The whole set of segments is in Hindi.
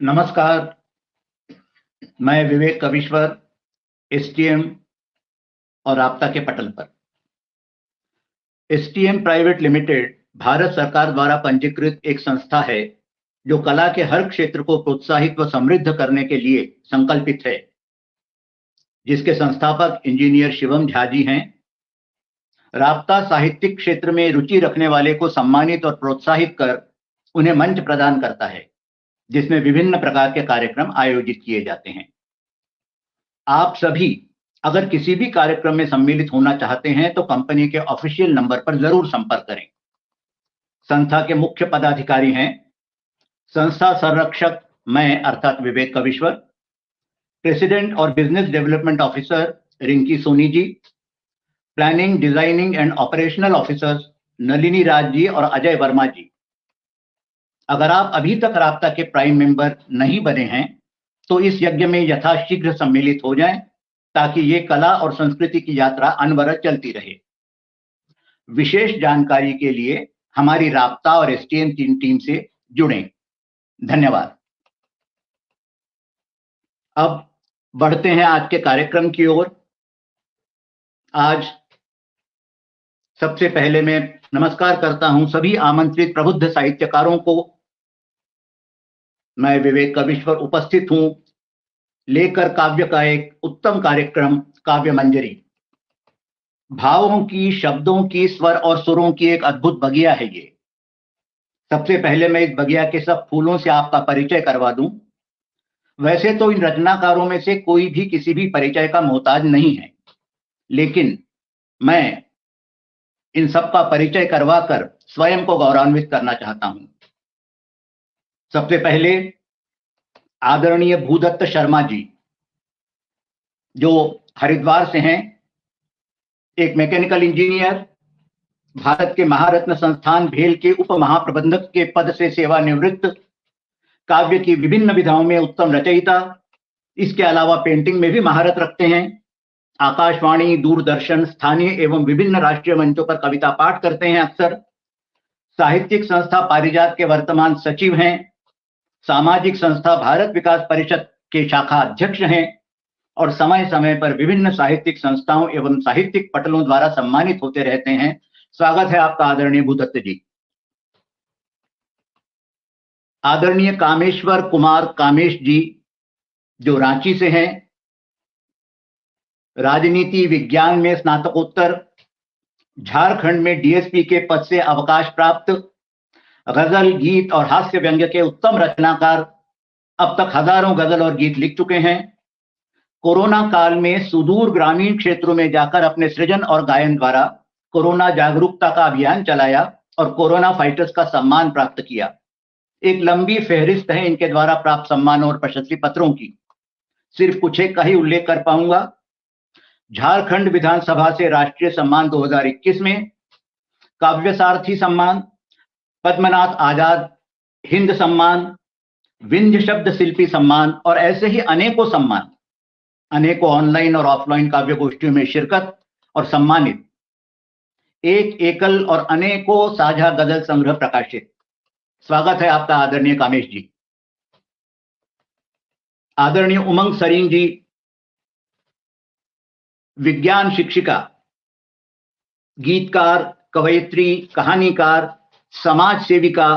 नमस्कार। मैं विवेक कविश्वर, एसटीएम और राब्ता के पटल पर। एसटीएम प्राइवेट लिमिटेड भारत सरकार द्वारा पंजीकृत एक संस्था है जो कला के हर क्षेत्र को प्रोत्साहित व समृद्ध करने के लिए संकल्पित है, जिसके संस्थापक इंजीनियर शिवम झा जी हैं। राब्ता साहित्यिक क्षेत्र में रुचि रखने वाले को सम्मानित और प्रोत्साहित कर उन्हें मंच प्रदान करता है, जिसमें विभिन्न प्रकार के कार्यक्रम आयोजित किए जाते हैं। आप सभी अगर किसी भी कार्यक्रम में सम्मिलित होना चाहते हैं तो कंपनी के ऑफिशियल नंबर पर जरूर संपर्क करें। संस्था के मुख्य पदाधिकारी हैं संस्था संरक्षक मैं अर्थात विवेक कविश्वर, प्रेसिडेंट और business development officer Rinki Soni ji, planning designing and operational officers Nalini Raj ji और अजय वर्मा जी। अगर आप अभी तक राब्ता के प्राइम मेंबर नहीं बने हैं तो इस यज्ञ में यथाशीघ्र सम्मिलित हो जाएं, ताकि ये कला और संस्कृति की यात्रा अनवरत चलती रहे। विशेष जानकारी के लिए हमारी राब्ता और एसटीएम टीम से जुड़ें। धन्यवाद। अब बढ़ते हैं आज के कार्यक्रम की ओर। आज सबसे पहले मैं नमस्कार करता हूं सभी आमंत्रित प्रबुद्ध साहित्यकारों को। मैं विवेक कविश्वर उपस्थित हूं लेकर काव्य का एक उत्तम कार्यक्रम काव्य मंजरी। भावों की, शब्दों की, स्वर और सुरों की एक अद्भुत बगिया है ये। सबसे पहले मैं इस बगिया के सब फूलों से आपका परिचय करवा दूं। वैसे तो इन रचनाकारों में से कोई भी किसी भी परिचय का मोहताज नहीं है, लेकिन मैं इन सबका परिचय करवाकर स्वयं को गौरवान्वित करना चाहता हूं। सबसे पहले आदरणीय भूदत्त शर्मा जी, जो हरिद्वार से हैं, एक मैकेनिकल इंजीनियर, भारत के महारत्न संस्थान भेल के उप महाप्रबंधक के पद से सेवानिवृत्त, काव्य की विभिन्न विधाओं में उत्तम रचयिता, इसके अलावा पेंटिंग में भी महारत रखते हैं। आकाशवाणी, दूरदर्शन, स्थानीय एवं विभिन्न राष्ट्रीय मंचों पर कविता पाठ करते हैं अक्सर। साहित्यिक संस्था पारिजात के वर्तमान सचिव हैं। सामाजिक संस्था भारत विकास परिषद के शाखा अध्यक्ष हैं और समय समय पर विभिन्न साहित्यिक संस्थाओं एवं साहित्यिक पटलों द्वारा सम्मानित होते रहते हैं। स्वागत है आपका आदरणीय भूदत्त जी। आदरणीय कामेश्वर कुमार कामेश जी, जो रांची से हैं, राजनीति विज्ञान में स्नातकोत्तर, झारखंड में डीएसपी के पद से अवकाश प्राप्त, गजल, गीत और हास्य व्यंग्य के उत्तम रचनाकार, अब तक हजारों गजल और गीत लिख चुके हैं। कोरोना काल में सुदूर ग्रामीण क्षेत्रों में जाकर अपने सृजन और गायन द्वारा कोरोना जागरूकता का अभियान चलाया और कोरोना फाइटर्स का सम्मान प्राप्त किया। एक लंबी फहरिस्त है इनके द्वारा प्राप्त सम्मानों और प्रशस्ति पत्रों की। सिर्फ कुछ एक का ही उल्लेख कर पाऊंगा। झारखंड विधानसभा से राष्ट्रीय सम्मान 2021 में, काव्य सारथी सम्मान, पद्मनाथ आजाद हिंद सम्मान, विंध्य शब्द शिल्पी सम्मान और ऐसे ही अनेकों सम्मान, अनेकों ऑनलाइन और ऑफलाइन काव्य गोष्ठियों में शिरकत और सम्मानित, एक एकल और अनेकों साझा गजल संग्रह प्रकाशित। स्वागत है आपका आदरणीय कामेश जी। आदरणीय उमंग सरीन जी, विज्ञान शिक्षिका, गीतकार, कवयित्री, कहानीकार, समाज सेविका,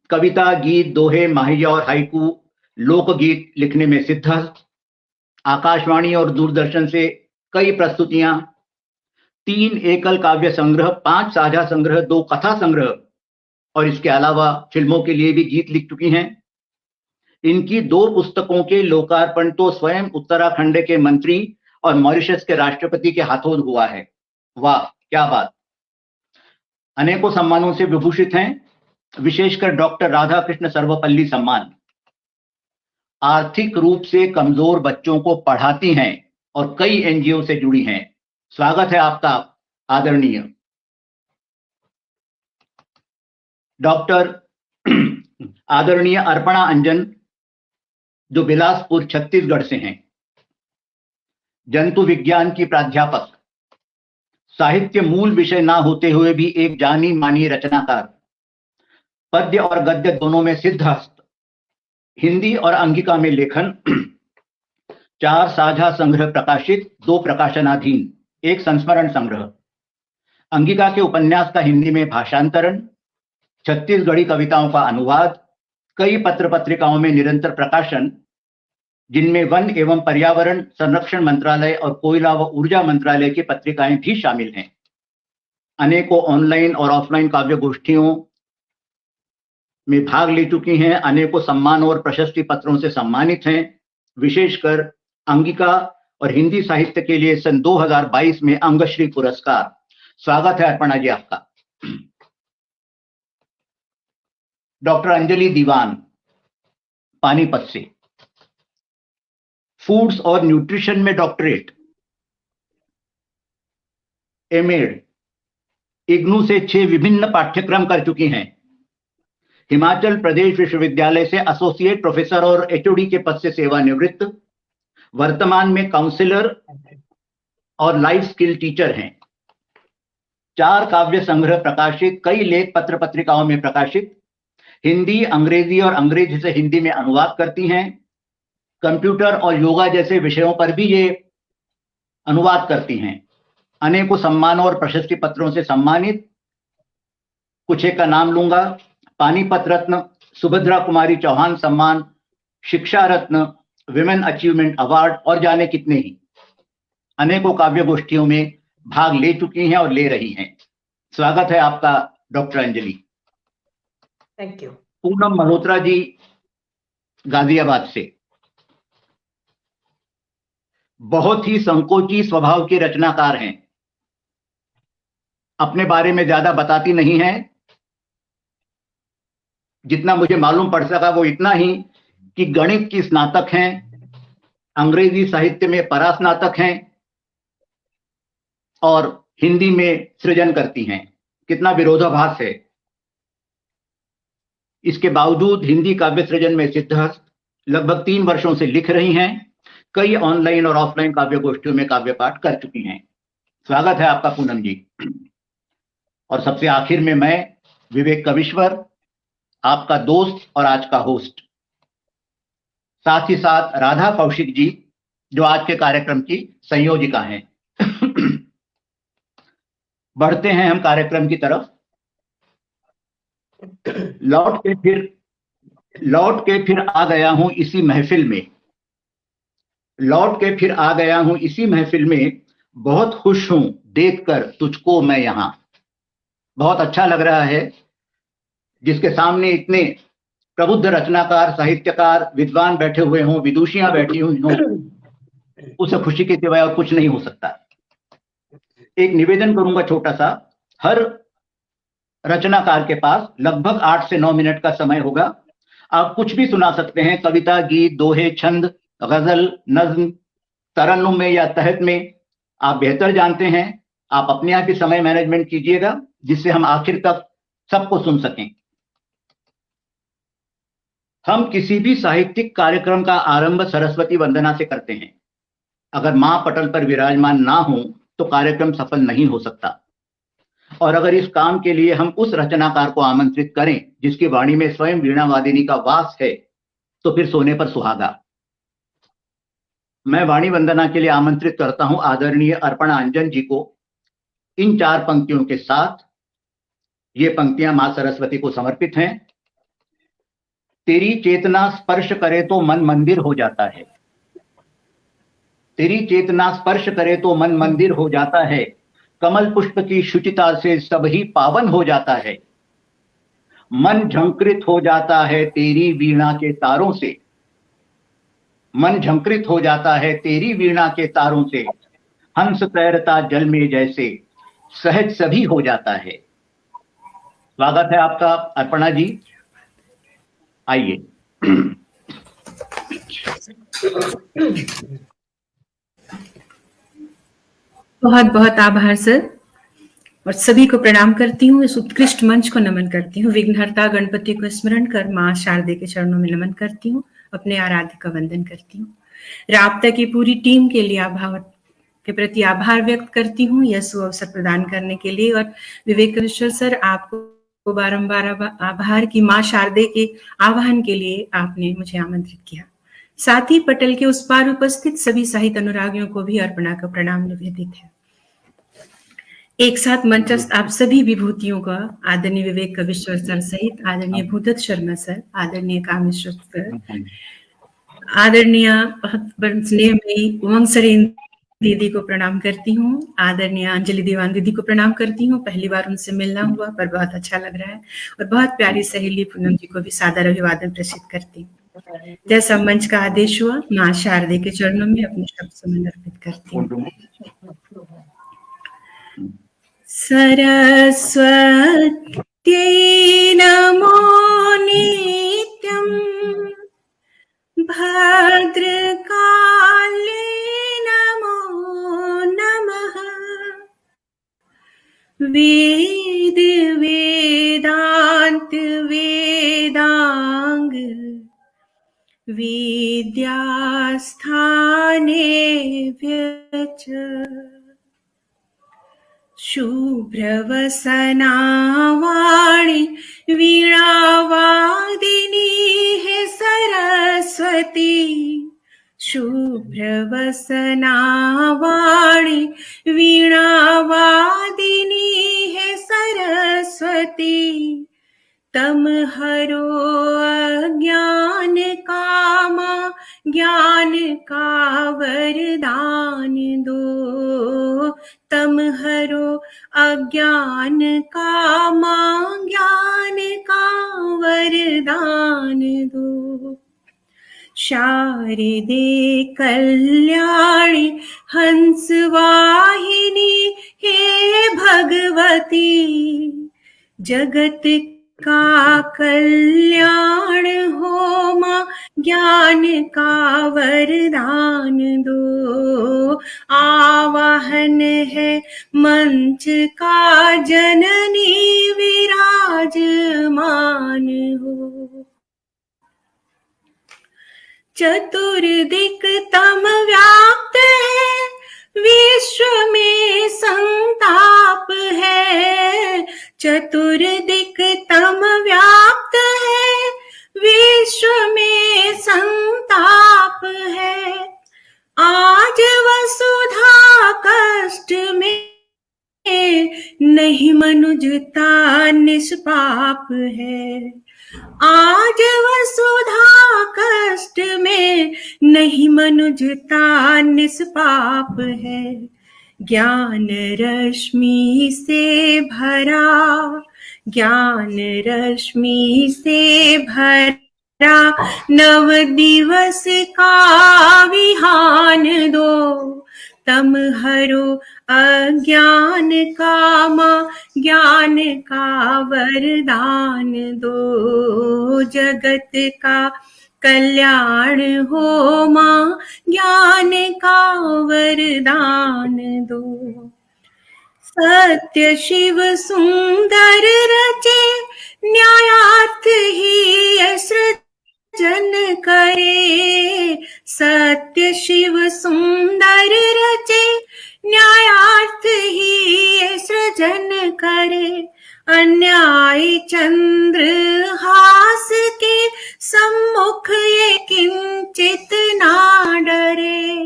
कविता, गीत, दोहे, माहिया और हाइकू, लोकगीत लिखने में सिद्धहस्त, आकाशवाणी और दूरदर्शन से कई प्रस्तुतियां, 3 एकल काव्य संग्रह, 5 साझा संग्रह, 2 कथा संग्रह और इसके अलावा फिल्मों के लिए भी गीत लिख चुकी हैं। इनकी 2 पुस्तकों के लोकार्पण तो स्वयं उत्तराखंड के मंत्री और मॉरिशस के राष्ट्रपति के हाथों हुआ है। वाह, क्या बात। अनेकों सम्मानों से विभूषित हैं, विशेषकर डॉक्टर राधाकृष्ण सर्वपल्ली सम्मान। आर्थिक रूप से कमजोर बच्चों को पढ़ाती हैं और कई एनजीओ से जुड़ी हैं। स्वागत है आपका आदरणीय। डॉक्टर आदरणीय अर्पणा अंजन, जो बिलासपुर छत्तीसगढ़ से हैं, जंतु विज्ञान की प्राध्यापक, साहित्य मूल विषय ना होते हुए भी एक जानी मानी रचनाकार, पद्य और गद्य दोनों में सिद्धहस्त, हिंदी और अंगिका में लेखन, 4 साझा संग्रह प्रकाशित, 2 प्रकाशनाधीन, 1 संस्मरण संग्रह। अंगिका के उपन्यास का हिंदी में भाषांतरण, छत्तीसगढ़ी कविताओं का अनुवाद, कई पत्र पत्रिकाओं में निरंतर प्रकाशन, जिनमें वन एवं पर्यावरण संरक्षण मंत्रालय और कोयला व ऊर्जा मंत्रालय की पत्रिकाएं भी शामिल हैं। अनेकों ऑनलाइन और ऑफलाइन काव्य गोष्ठियों में भाग ले चुकी हैं, अनेकों सम्मानों और प्रशस्ति पत्रों से सम्मानित हैं। विशेषकर अंगिका और हिंदी साहित्य के लिए सन 2022 में अंगश्री पुरस्कार। स्वागत है अर्पणा जी आपका। डॉक्टर अंजलि दीवान, पानीपत से, फूड्स और न्यूट्रिशन में डॉक्टरेट, एमएड, इग्नू से 6 विभिन्न पाठ्यक्रम कर चुकी हैं। हिमाचल प्रदेश विश्वविद्यालय से एसोसिएट प्रोफेसर और एचओडी के पद से सेवानिवृत्त, वर्तमान में काउंसलर और लाइफ स्किल टीचर हैं। 4 काव्य संग्रह प्रकाशित, कई लेख पत्र पत्रिकाओं में प्रकाशित, हिंदी, अंग्रेजी और अंग्रेजी से हिंदी में अनुवाद करती हैं। कंप्यूटर और योगा जैसे विषयों पर भी ये अनुवाद करती हैं। अनेकों सम्मानों और प्रशस्ति पत्रों से सम्मानित, कुछ एक का नाम लूंगा। पानीपत रत्न, सुभद्रा कुमारी चौहान सम्मान, शिक्षा रत्न, विमेन अचीवमेंट अवार्ड और जाने कितने ही। अनेकों काव्य गोष्ठियों में भाग ले चुकी हैं और ले रही हैं। स्वागत है आपका doctor Anjali. Thank you. Poonam Malhotra ji, Ghaziabad से, बहुत ही संकोची स्वभाव की रचनाकार हैं। अपने बारे में ज्यादा बताती नहीं है, जितना मुझे मालूम पड़ सका वो इतना ही कि गणित की स्नातक हैं, अंग्रेजी साहित्य में परास्नातक हैं और हिंदी में सृजन करती हैं। कितना विरोधाभास है। इसके बावजूद हिंदी काव्य सृजन में सिद्धहस्त, लगभग 3 वर्षों से लिख रही हैं। कई ऑनलाइन और ऑफलाइन काव्य गोष्ठियों में काव्य पाठ कर चुकी हैं। स्वागत है आपका पूनम जी। और सबसे आखिर में मैं, विवेक कविश्वर, आपका दोस्त और आज का होस्ट, साथ ही साथ राधा कौशिक जी, जो आज के कार्यक्रम की संयोजिका हैं। बढ़ते हैं हम कार्यक्रम की तरफ। लौट के फिर आ गया हूं इसी महफिल में, लौट के फिर आ गया हूं इसी महफिल में, बहुत खुश हूं देखकर तुझको मैं यहां। बहुत अच्छा लग रहा है, जिसके सामने इतने प्रबुद्ध रचनाकार, साहित्यकार, विद्वान बैठे हुए हों, विदुषियां बैठी हुई हों, उसे खुशी के सिवाय और कुछ नहीं हो सकता। एक निवेदन करूंगा छोटा सा। हर रचनाकार के पास लगभग 8 से 9 मिनट का समय होगा। आप कुछ भी सुना सकते हैं, कविता, गीत, दोहे, छंद, गजल, नज्म, तरन्नुम में या तहत में, आप बेहतर जानते हैं। आप अपने आप ही समय मैनेजमेंट कीजिएगा, जिससे हम आखिर तक सबको सुन सकें। हम किसी भी साहित्यिक कार्यक्रम का आरंभ सरस्वती वंदना से करते हैं। अगर मां पटल पर विराजमान ना हो तो कार्यक्रम सफल नहीं हो सकता। और अगर इस काम के लिए हम उस रचनाकार को आमंत्रित करें जिसकी वाणी में स्वयं वीणा वादिनी का वास है, तो फिर सोने पर सुहागा। मैं वाणी वंदना के लिए आमंत्रित करता हूं आदरणीय अर्पणा अंजन जी को, इन 4 पंक्तियों के साथ। ये पंक्तियां मां सरस्वती को समर्पित हैं। तेरी चेतना स्पर्श करे तो मन मंदिर हो जाता है, तेरी चेतना स्पर्श करे तो मन मंदिर हो जाता है, कमल पुष्प की शुचिता से सब ही पावन हो जाता है। मन झंकृत हो जाता है तेरी वीणा के तारों से, मन झंकृत हो जाता है तेरी वीणा के तारों से, हंस तैरता जल में जैसे सहज सभी हो जाता है। स्वागत है आपका अर्पणा जी, आइए। बहुत बहुत आभार सर, और सभी को प्रणाम करती हूँ। इस उत्कृष्ट मंच को नमन करती हूँ। विघ्नहर्ता गणपति को स्मरण कर माँ शारदे के चरणों में नमन करती हूँ। अपने आराध्य का वंदन करती हूँ। राब्ता की पूरी टीम के लिए के प्रति आभार व्यक्त करती हूँ, यह सुअवसर प्रदान करने के लिए। और विवेक कविश्वर सर, आपको बारंबार आभार कि माँ शारदे के आह्वान के लिए आपने मुझे आमंत्रित किया। साथ ही पटल के उस पार उपस्थित सभी साहित्य अनुरागियों को भी अर्पणा का प्रणाम निवेदित है। एक साथ मंचस्थ आप सभी विभूतियों का, आदरणीय विवेक कविश्वर सर सहित आदरणीय भूदत्त शर्मा सर, आदरणीय कामेश्वर सर, आदरणीय स्नेहमयी उमंग सरेन दीदी को प्रणाम करती हूँ, आदरणीय अंजलि दीवान दीदी को प्रणाम करती हूँ। पहली बार उनसे मिलना हुआ पर बहुत अच्छा लग रहा है। और बहुत प्यारी सहेली पूनम जी को भी सादर अभिवादन प्रेषित करती हूँ। जैसा मंच का आदेश हुआ, माँ शारदे के चरणों में अपने शब्द समर्पित करती हूँ। सरस्वत्यै नमो नित्यम् भद्रकाले नमो नमः। वेद वेदांत वेदांग विद्यास्थाने व्यच शुभ्रवसनावाणी वीणावादिनी है सरस्वती। शुभ्रवसनावाणी वीणावादिनी है सरस्वती। तम हरो अज्ञान कामा ज्ञान का वरदान दो। तम हरो अज्ञान कामा ज्ञान का वरदान दो। शारदे कल्याणी हंस वाहिनी हे भगवती। जगत का कल्याण हो मां ज्ञान का वरदान दो। आवाहन है मंच का जननी विराजमान हो। चतुर्दिक तम व्याप्त है विश्व में संताप है। चतुर्दिक तम व्याप्त है विश्व में संताप है। आज वसुधा कष्ट में नहीं मनुजता निष्पाप है। आज वसुधा कष्ट में नहीं मनुजता निष्पाप है। ज्ञान रश्मि से भरा, ज्ञान रश्मि से भरा नव दिवस का विहान दो। तम हरो अज्ञान कामा ज्ञान का वरदान दो। जगत का कल्याण हो मां ज्ञान का वरदान दो। सत्य शिव सुंदर रचे न्यायार्थ ही सृजन करे। सत्य शिव सुंदर रचे न्यायार्थ ही सृजन करे। अन्याय चंद्र हास के सम्मुख ये किंचित ना डरे।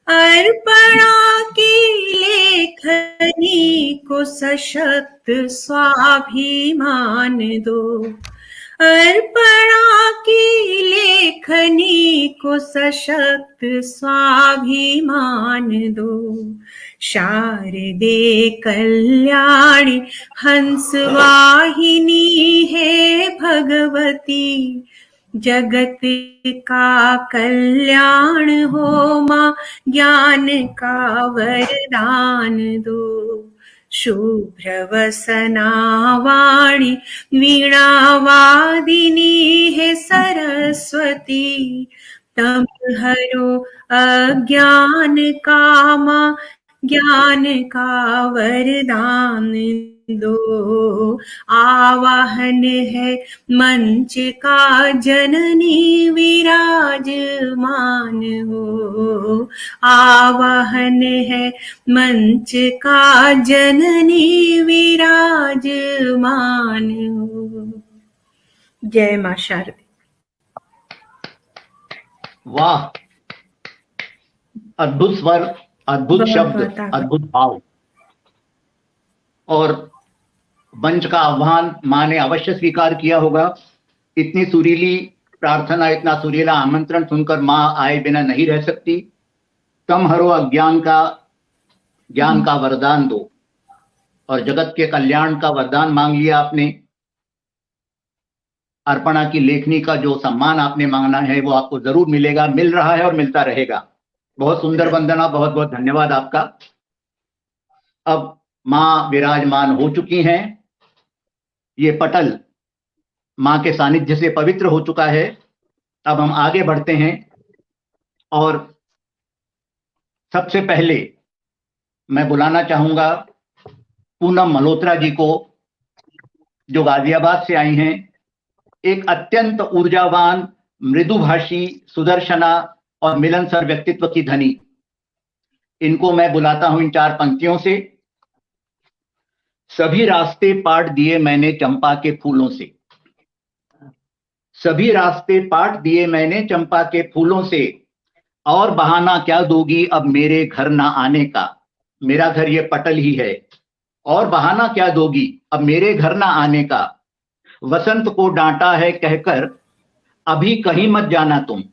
अर्पणा की लेखनी को सशक्त स्वाभिमान दो। अर्पणा की लेखनी को सशक्त स्वाभिमान दो। शारदे कल्याणी हंस वाहिनी है भगवती। जगत का कल्याण हो मां ज्ञान का वरदान दो। शुभ्रवसनावाणी वीणावादिनी है सरस्वती। तम हरो अज्ञान कामा ज्ञान का वरदान दो। आवाहन है मंच का जननी विराजमान हो। आवाहन है मंच का जननी विराजमान हो। जय मां शारदे। वाह, अद्भुत स्वर, अद्भुत बहुत शब्द, बहुत आभार। अद्भुत भाव। और मंच का आह्वान मां ने अवश्य स्वीकार किया होगा। इतनी सुरीली प्रार्थना, इतना सुरीला आमंत्रण सुनकर मां आए बिना नहीं रह सकती। तम हरो अज्ञान का, ज्ञान का वरदान दो। और जगत के कल्याण का वरदान मांग लिया आपने। अर्पणा की लेखनी का जो सम्मान आपने मांगना है वो आपको जरूर मिलेगा, मिल रहा है और मिलता रहेगा। बहुत सुंदर वंदना, बहुत बहुत धन्यवाद आपका। अब मां विराजमान हो चुकी हैं। ये पटल मां के सानिध्य से पवित्र हो चुका है। अब हम आगे बढ़ते हैं और सबसे पहले मैं बुलाना चाहूंगा पूनम मल्होत्रा जी को, जो गाजियाबाद से आई हैं। एक अत्यंत ऊर्जावान, मृदुभाषी, सुदर्शना और मिलनसार व्यक्तित्व की धनी। इनको मैं बुलाता हूं इन 4 पंक्तियों से। सभी रास्ते पाट दिए मैंने चंपा के फूलों से। सभी रास्ते पाट दिए मैंने चंपा के फूलों से। और बहाना क्या दोगी अब मेरे घर ना आने का। मेरा घर ये पटल ही है। और बहाना क्या दोगी अब मेरे घर ना आने का। वसंत को डांटा है कहकर अभी कहीं मत जाना तुम।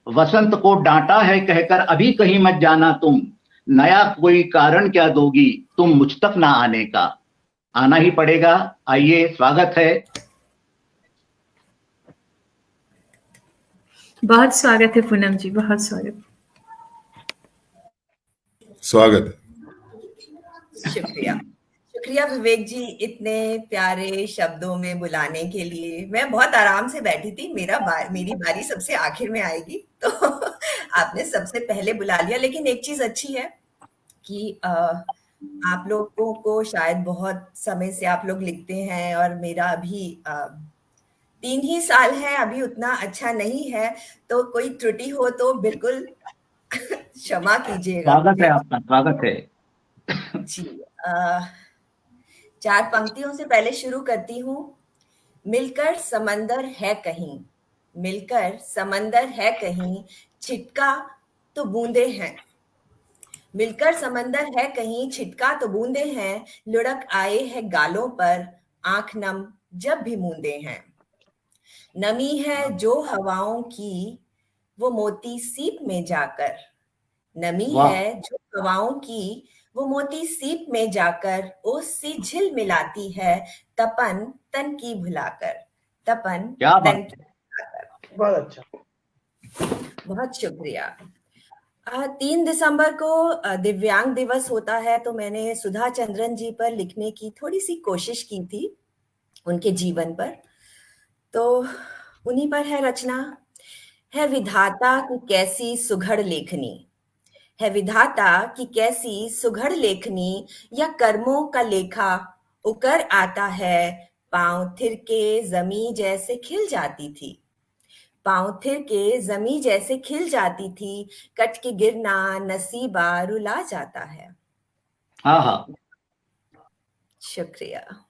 वसंत को डांटा है कहकर अभी कहीं मत जाना तुम। नया कोई कारण क्या दोगी तुम मुझ तक ना आने का। आना ही पड़ेगा। आइए, स्वागत है। बहुत स्वागत है पूनम जी, बहुत स्वागत। स्वागत। शुक्रिया, शुक्रिया विवेक जी, इतने प्यारे शब्दों में बुलाने के लिए। मैं बहुत आराम से बैठी थी, मेरी बारी सबसे आखिर में आएगी, तो आपने सबसे पहले बुला लिया। लेकिन एक चीज अच्छी है कि आप लोगों को शायद बहुत समय से आप लोग लिखते हैं, और मेरा अभी 3 ही साल है, अभी उतना अच्छा नहीं है, तो कोई त्रुटि हो तो बिल्कुल क्षमा कीजिएगा। स्वागत है आपका, स्वागत है जी, 4 पंक्तियों से पहले शुरू करती हूँ। मिलकर समंदर है कहीं, मिलकर समंदर है कहीं, छिटका तो बूंदे हैं। मिलकर समंदर है कहीं, छिटका तो बूंदे हैं। लुढ़क आए हैं गालों पर, आंख नम जब भी मूंदे हैं। नमी है जो हवाओं की, वो मोती सीप में जाकर। नमी वाह। है जो हवाओं की, वो मोती सीप में जाकर ओस सी झिल मिलाती है, तपन तन की भुलाकर। तपन क्या बात तन की है। भुलाकर। बहुत अच्छा। बहुत शुक्रिया। 3 दिसंबर को दिव्यांग दिवस होता है, तो मैंने सुधा चंद्रन जी पर लिखने की थोड़ी सी कोशिश की थी, उनके जीवन पर। तो उन्हीं पर है रचना। है विधाता की कैसी सुघड़ लेखनी, है विधाता की कैसी सुघड़ लेखनी, या कर्मों का लेखा उकर आता है। पांव थिर के जमी जैसे खिल जाती थी, पांव थिर के जमी जैसे खिल जाती थी, कट के गिरना नसीबा रुला जाता है। हाँ हाँ। शुक्रिया।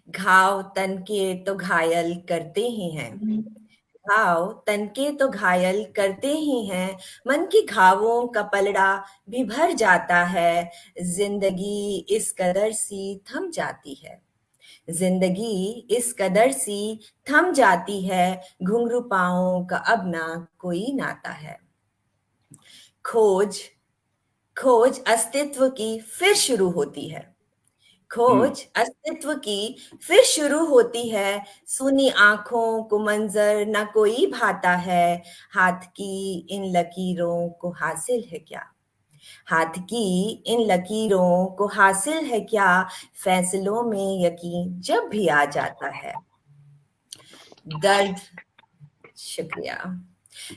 घाव तन के तो घायल करते ही हैं, घाव तन के तो घायल करते ही हैं। मन के घावों का पलड़ा भी भर जाता है। जिंदगी इस कदर सी थम जाती है, जिंदगी इस कदर सी थम जाती है। घुंघरू पांवों का अब ना कोई नाता है। खोज खोज अस्तित्व की फिर शुरू होती है, खोज अस्तित्व की फिर शुरू होती है। सुनी आंखों को मंजर न कोई भाता है। हाथ की इन लकीरों को हासिल है क्या, हाथ की इन लकीरों को हासिल है क्या। फैसलों में यकीन जब भी आ जाता है। दर्द, शुक्रिया।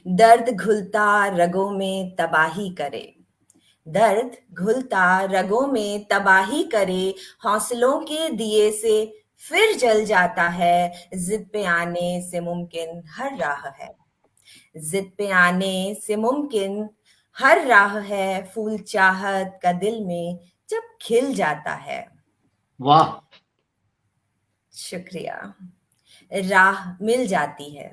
दर्द घुलता रगों में तबाही करे, दर्द घुलता रगों में तबाही करे, हौसलों के दिए से फिर जल जाता है। जिद पे आने से मुमकिन हर राह है, जिद पे आने से मुमकिन हर राह है। फूल चाहत का दिल में जब खिल जाता है। वाह, शुक्रिया। राह मिल जाती है,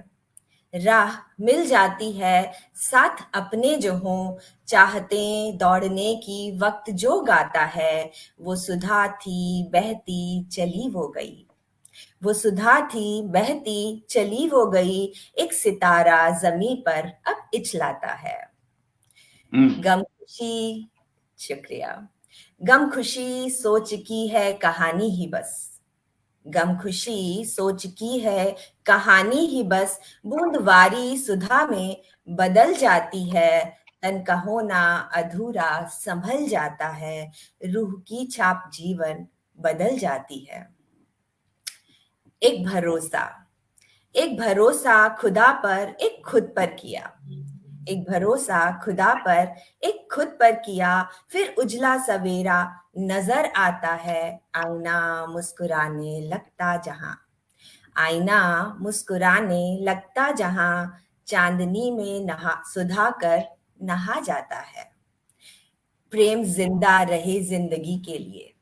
राह मिल जाती है, साथ अपने जो हों, चाहते दौड़ने की वक्त जो गाता है। वो सुधा थी बहती चली वो गई, वो सुधा थी बहती चली वो गई। एक सितारा जमी पर अब इचलाता है। गम खुशी, शुक्रिया। गम खुशी सोच की है कहानी ही बस, गम खुशी सोच की है कहानी ही बस। बूंदवारी सुधा में बदल जाती है, तन का होना अधूरा संभल जाता है। रूह की छाप जीवन बदल जाती है। एक भरोसा, एक भरोसा खुदा पर एक खुद पर किया, एक भरोसा खुदा पर एक खुद पर किया। फिर उजला सवेरा नजर आता है, आईना मुस्कुराने लगता जहां, आईना मुस्कुराने लगता जहां। चांदनी में नहा सुधा कर नहा जाता है। प्रेम जिंदा रहे जिंदगी के लिए,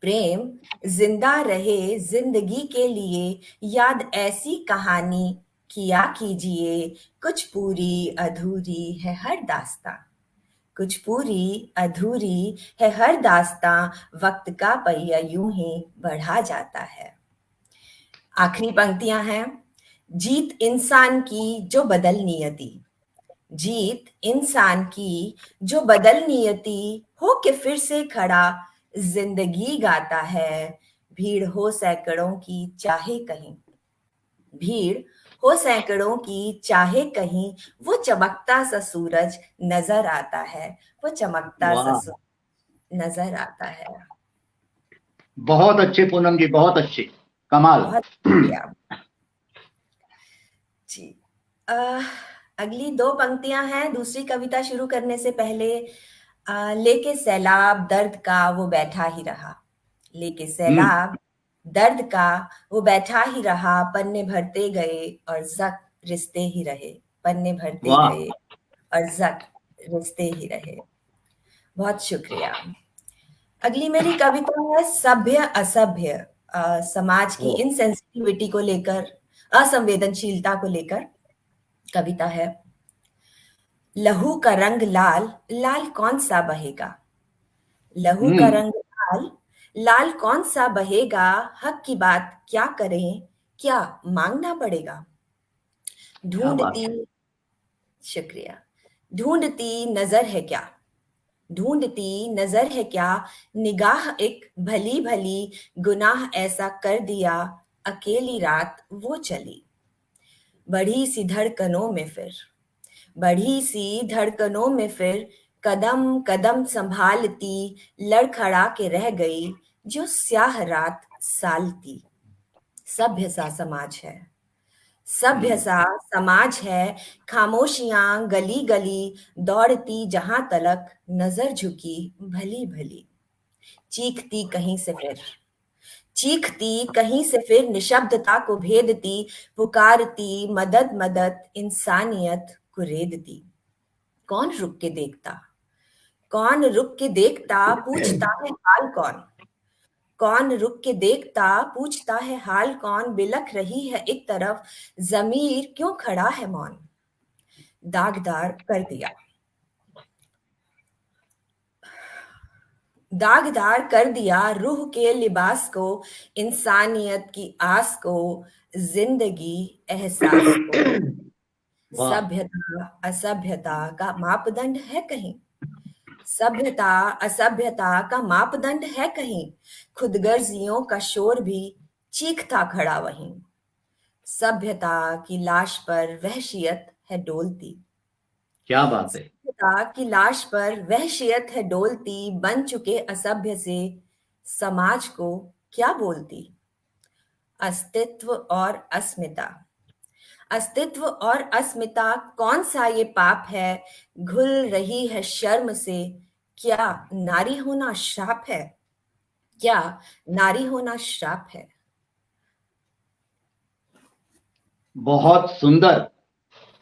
प्रेम जिंदा रहे जिंदगी के लिए। याद ऐसी कहानी किया कीजिए, कुछ पूरी अधूरी है हर दास्तां, कुछ पूरी अधूरी है हर दास्तां। वक्त का पहिया यूं ही बढ़ा जाता है। आखिरी पंक्तियां हैं। जीत इंसान की जो बदल नियति, जीत इंसान की जो बदल नियति। हो के फिर से खड़ा जिंदगी गाता है। भीड़ हो सैकड़ों की चाहे कहीं, भीड़ हो सैकड़ों की चाहे कहीं। वो चमकता सा सूरज नजर आता है, वो चमकता सा वाह, सूरज नजर आता है। बहुत अच्छे पूनम जी, बहुत अच्छे, कमाल। बहुत शुक्रिया जी। अगली दो पंक्तियां हैं। दूसरी कविता शुरू करने से पहले लेके सैलाब दर्द का वो बैठा ही रहा, लेके सैलाब दर्द का वो बैठा ही रहा। पन्ने भरते गए और जक रिश्ते ही रहे, पन्ने भरते वाह, गए और जक रिश्ते ही रहे। बहुत शुक्रिया। अगली मेरी कविता है सभ्य असभ्य, समाज की ओ, इनसेंसिटिविटी को लेकर, असंवेदनशीलता को लेकर कविता है। लहू का रंग लाल, लाल कौन सा बहेगा, लहू का रंग लाल, लाल कौन सा बहेगा। हक की बात क्या करें, क्या मांगना पड़ेगा। क्या बात ढूंढती, है। शुक्रिया। ढूंढती नजर है क्या, ढूंढती नजर है क्या। निगाह एक भली भली, गुनाह ऐसा कर दिया। अकेली रात वो चली, बढ़ी सी धड़कनों में फिर, बढ़ी सी धड़कनों में फिर। कदम कदम संभालती, लड़खड़ा के रह गई। जो स्याह रात सालती। सभ्य सा समाज है, सभ्य सा समाज है। खामोशियां गली गली दौड़ती जहां तलक, नजर झुकी भली भली। चीखती कहीं से फिर, चीखती कहीं से फिर। निशब्दता को भेदती, पुकारती मदद मदद। इंसानियत कुरेदती। कौन रुक के देखता, कौन रुक के देखता। पूछता है हाल कौन, कौन रुक के देखता। पूछता है हाल कौन। बिलख रही है एक तरफ, जमीर क्यों खड़ा है मौन। दागदार कर दिया, दागदार कर दिया रूह के लिबास को। इंसानियत की आस को, जिंदगी एहसास को। वाह, सभ्यता असभ्यता का मापदंड है कहीं, सभ्यता असभ्यता का मापदंड है कहीं। खुदगर्जियों का शोर भी चीखता खड़ा वहीं। सभ्यता की लाश पर वहशियत है डोलती, क्या बात है। सभ्यता की लाश पर वहशियत है डोलती। बन चुके असभ्य से समाज को क्या बोलती। अस्तित्व और अस्मिता, अस्तित्व और अस्मिता कौन सा ये पाप है, घुल रही है शर्म से, क्या नारी होना श्राप है, क्या नारी होना श्राप है। बहुत सुंदर,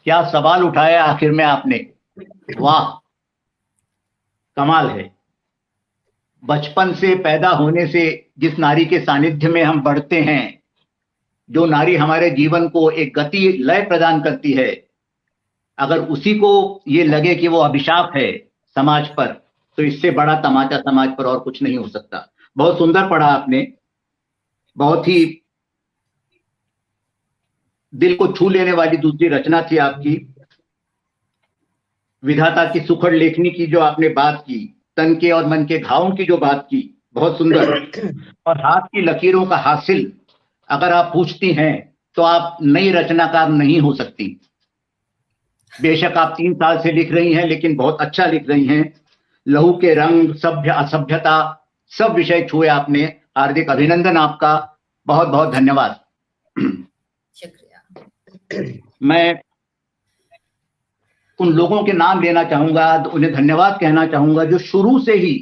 क्या सवाल उठाया आखिर में आपने, वाह, कमाल है। बचपन से, पैदा होने से जिस नारी के सानिध्य में हम बढ़ते हैं, जो नारी हमारे जीवन को एक गति लय प्रदान करती है, अगर उसी को ये लगे कि वो अभिशाप है समाज पर, तो इससे बड़ा तमाचा समाज पर और कुछ नहीं हो सकता। बहुत सुंदर पढ़ा आपने, बहुत ही दिल को छू लेने वाली दूसरी रचना थी आपकी। विधाता की सुखड़ लेखनी की जो आपने बात की, तन के और मन के घावों की जो बात की, बहुत सुंदर। और हाथ की लकीरों का हासिल अगर आप पूछती हैं तो आप नई रचनाकार नहीं हो सकती। बेशक आप 3 साल से लिख रही हैं, लेकिन बहुत अच्छा लिख रही हैं। लहू के रंग, सभ्य असभ्यता, सब विषय छुए आपने। हार्दिक अभिनंदन आपका, बहुत बहुत धन्यवाद। शुक्रिया। मैं उन लोगों के नाम लेना चाहूंगा, उन्हें धन्यवाद कहना चाहूंगा जो शुरू से ही,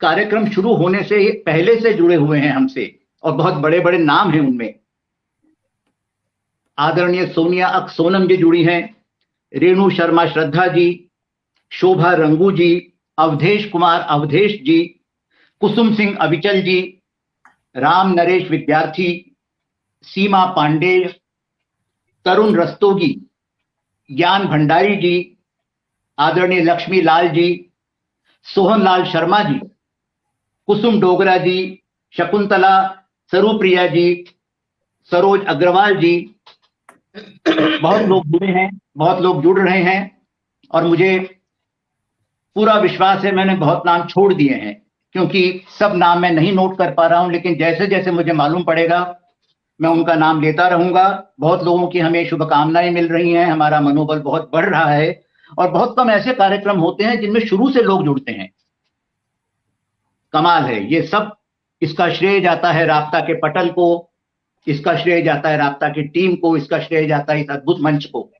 कार्यक्रम शुरू होने से ही पहले से जुड़े हुए हैं हमसे, और बहुत बड़े बड़े नाम हैं उनमें। आदरणीय सोनिया अक सोनम जी जुड़ी हैं, रेणु शर्मा श्रद्धा जी, शोभा रंगू जी, अवधेश कुमार अवधेश जी, कुसुम सिंह अविचल जी, राम नरेश विद्यार्थी, सीमा पांडे, तरुण रस्तोगी, ज्ञान भंडारी जी, आदरणीय लक्ष्मी लाल जी, सोहन लाल शर्मा जी, कुसुम डोगरा जी, शकुंतला सरुप्रिया जी, सरोज अग्रवाल जी। बहुत लोग जुड़े हैं, बहुत लोग जुड़ रहे हैं, और मुझे पूरा विश्वास है मैंने बहुत नाम छोड़ दिए हैं, क्योंकि सब नाम मैं नहीं नोट कर पा रहा हूं, लेकिन जैसे जैसे मुझे मालूम पड़ेगा मैं उनका नाम लेता रहूंगा। बहुत लोगों की हमें शुभकामनाएं मिल रही हैं, हमारा मनोबल बहुत बढ़ रहा है, और बहुत कम ऐसे कार्यक्रम होते हैं जिनमें शुरू से लोग जुड़ते हैं। कमाल है ये सब। इसका श्रेय जाता है राब्ता के पटल को, इसका श्रेय जाता है राब्ता की टीम को, इसका श्रेय जाता है इस अद्भुत मंच को।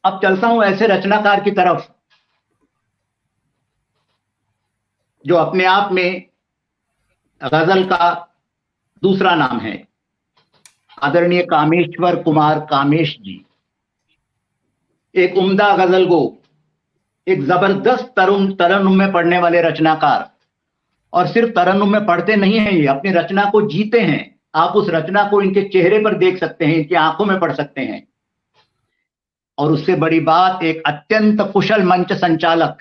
अब चलता हूं ऐसे रचनाकार की तरफ जो अपने आप में गजल का दूसरा नाम है, आदरणीय कामेश्वर कुमार कामेश जी। एक उम्दा गजल गो, एक जबरदस्त तरन्नुम में पढ़ने वाले रचनाकार, और सिर्फ तरन्नुम में पढ़ते नहीं हैं, ये अपनी रचना को जीते हैं। आप उस रचना को इनके चेहरे पर देख सकते हैं, इनकी आंखों में पढ़ सकते हैं। और उससे बड़ी बात, एक अत्यंत कुशल मंच संचालक।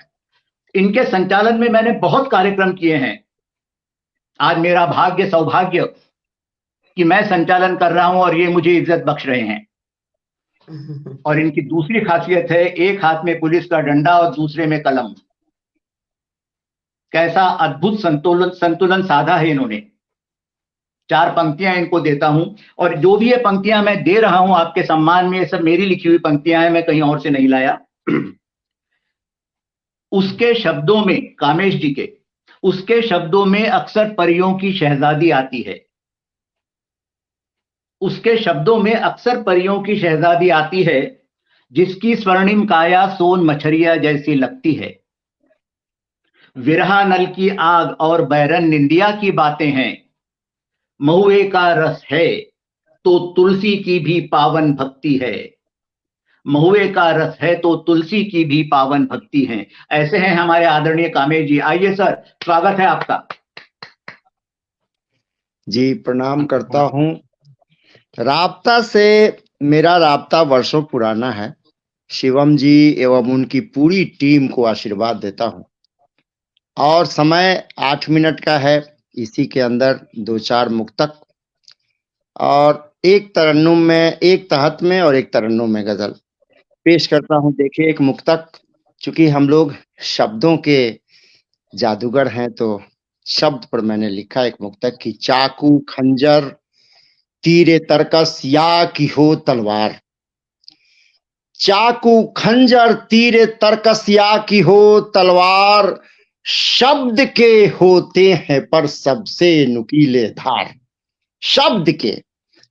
इनके संचालन में मैंने बहुत कार्यक्रम किए हैं। आज मेरा भाग्य सौभाग्य कि मैं संचालन कर रहा हूं और ये मुझे इज्जत बख्श रहे हैं। और इनकी दूसरी खासियत है, एक हाथ में पुलिस का डंडा और दूसरे में कलम। कैसा अद्भुत संतुलन साधा है इन्होंने। 4 पंक्तियां इनको देता हूं, और जो भी ये पंक्तियां मैं दे रहा हूं आपके सम्मान में, ये सब मेरी लिखी हुई पंक्तियां हैं, मैं कहीं और से नहीं लाया। उसके शब्दों में, कामेश जी के, उसके शब्दों में अक्सर परियों की शहजादी आती है। उसके शब्दों में अक्सर परियों की शहजादी आती है, जिसकी स्वर्णिम काया सोन मछरिया जैसी लगती है। विरहा नल की आग और बैरन निंदिया की बातें हैं। महुए का रस है तो तुलसी की भी पावन भक्ति है। महुए का रस है तो तुलसी की भी पावन भक्ति है। ऐसे हैं हमारे आदरणीय कामेश जी। आइए सर, स्वागत है आपका। जी प्रणाम करता हूं। राब्ता से मेरा राब्ता वर्षों पुराना है। शिवम जी एवं उनकी पूरी टीम को आशीर्वाद देता हूं। और समय 8 मिनट का है, इसी के अंदर 2-4 मुक्तक और एक तरन्नुम में, एक तहत में और एक तरन्नुम में गजल पेश करता हूं। देखिए, एक मुक्तक, चूंकि हम लोग शब्दों के जादूगर हैं तो शब्द पर मैंने लिखा एक मुक्तक की चाकू खंजर तीरे तरकस या की हो तलवार। चाकू खंजर तीरे तरकस या की हो तलवार, शब्द के होते हैं पर सबसे नुकीले धार। शब्द के,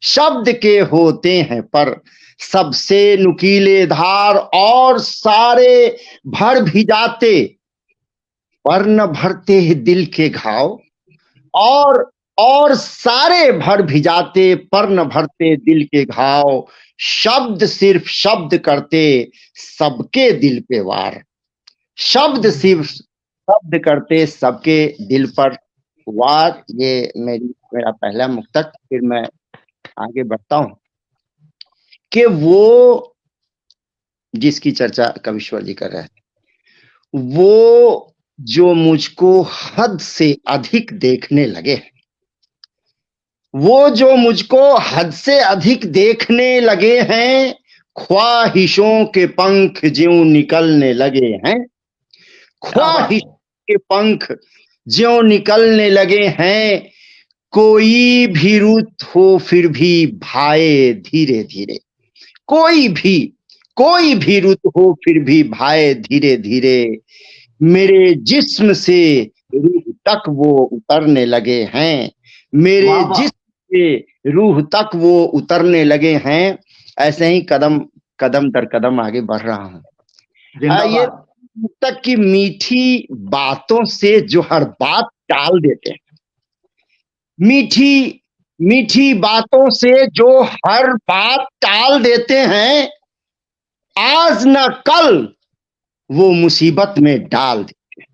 शब्द के होते हैं पर सबसे नुकीले धार, और सारे भर भी जाते पर न भरते दिल के घाव, और सारे भर भी जाते पर न भरते दिल के घाव। शब्द सिर्फ शब्द करते सबके दिल पे वार, शब्द सिर्फ शब्द करते सबके दिल पर वार। ये मेरा पहला मुक्तक। फिर मैं आगे बढ़ता हूं कि वो जिसकी चर्चा कविश्वर जी कर रहे हैं, वो जो मुझको हद से अधिक देखने लगे, वो जो मुझको हद से अधिक देखने लगे हैं, ख्वाहिशों के पंख ज्यों निकलने लगे हैं, ख्वाहिशों के पंख ज्यों निकलने लगे हैं। कोई भी रुत हो फिर भी भाए धीरे धीरे, कोई भी रुत हो फिर भी भाए धीरे धीरे। मेरे जिस्म से रूह तक वो उतरने लगे हैं, मेरे जिस्म से रूह तक वो उतरने लगे हैं। ऐसे ही कदम कदम दर कदम आगे बढ़ रहा हूं। ये मुक्तक की मीठी बातों से जो हर बात टाल देते हैं, मीठी मीठी बातों से जो हर बात टाल देते हैं, आज न कल वो मुसीबत में डाल देते हैं,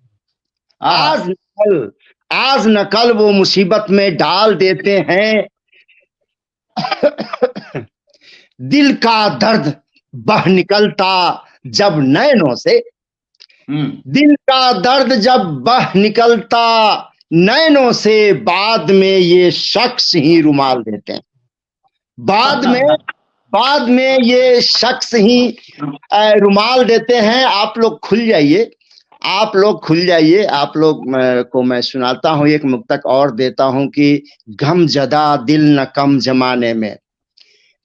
आज न कल वो मुसीबत में डाल देते हैं। दिल का दर्द बह निकलता जब नैनों से, दिल का दर्द जब बह निकलता नैनों से, बाद में ये शख्स ही रुमाल देते हैं, बाद में ये शख्स ही रुमाल देते हैं। आप लोग खुल जाइए, आप लोग को मैं सुनाता हूं, एक मुक्तक और देता हूं कि गम जदा दिल न कम जमाने में,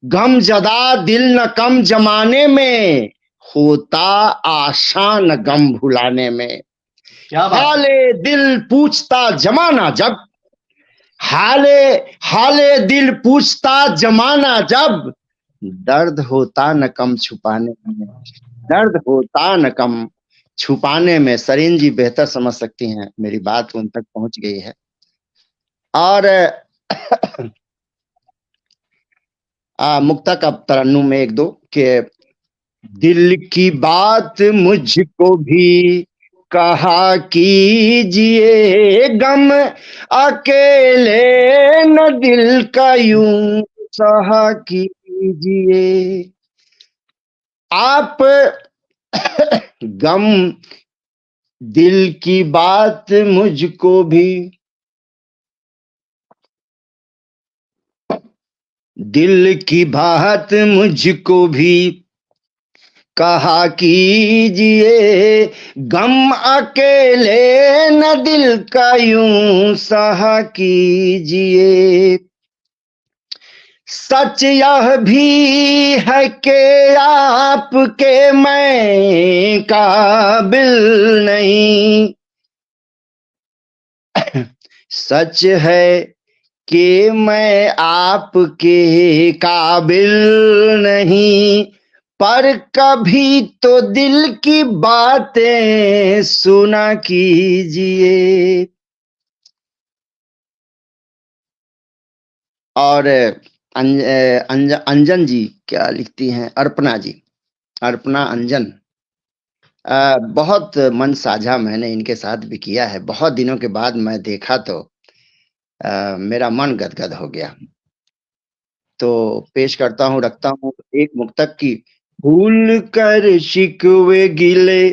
गम जदा दिल न कम जमाने में, होता आसान गम भुलाने में। हाले दिल पूछता जमाना जब, हाले दिल पूछता जमाना जब, दर्द होता न कम छुपाने में, दर्द होता न कम छुपाने में। सरीन जी बेहतर समझ सकती हैं, मेरी बात उन तक पहुंच गई है। और मुक्तक अब तरन्नुम में एक दो के दिल की बात मुझको भी कहा कीजिए, गम अकेले न दिल का यूं सहा कीजिए। आप गम दिल की बात मुझको भी, दिल की बात मुझको भी कहा कीजिए, गम अकेले न दिल का यूं सहा कीजिए। सच यह भी है कि आपके मैं काबिल नहीं, सच है कि मैं आपके काबिल नहीं, पर कभी तो दिल की बातें सुना कीजिए। और अंजन जी क्या लिखती हैं, अर्पणा जी, अर्पणा अंजन, बहुत मन साझा मैंने इनके साथ भी किया है। बहुत दिनों के बाद मैं देखा तो मेरा मन गदगद हो गया। तो पेश करता हूँ, रखता हूँ एक मुक्तक की। भूल कर शिकवे गिले,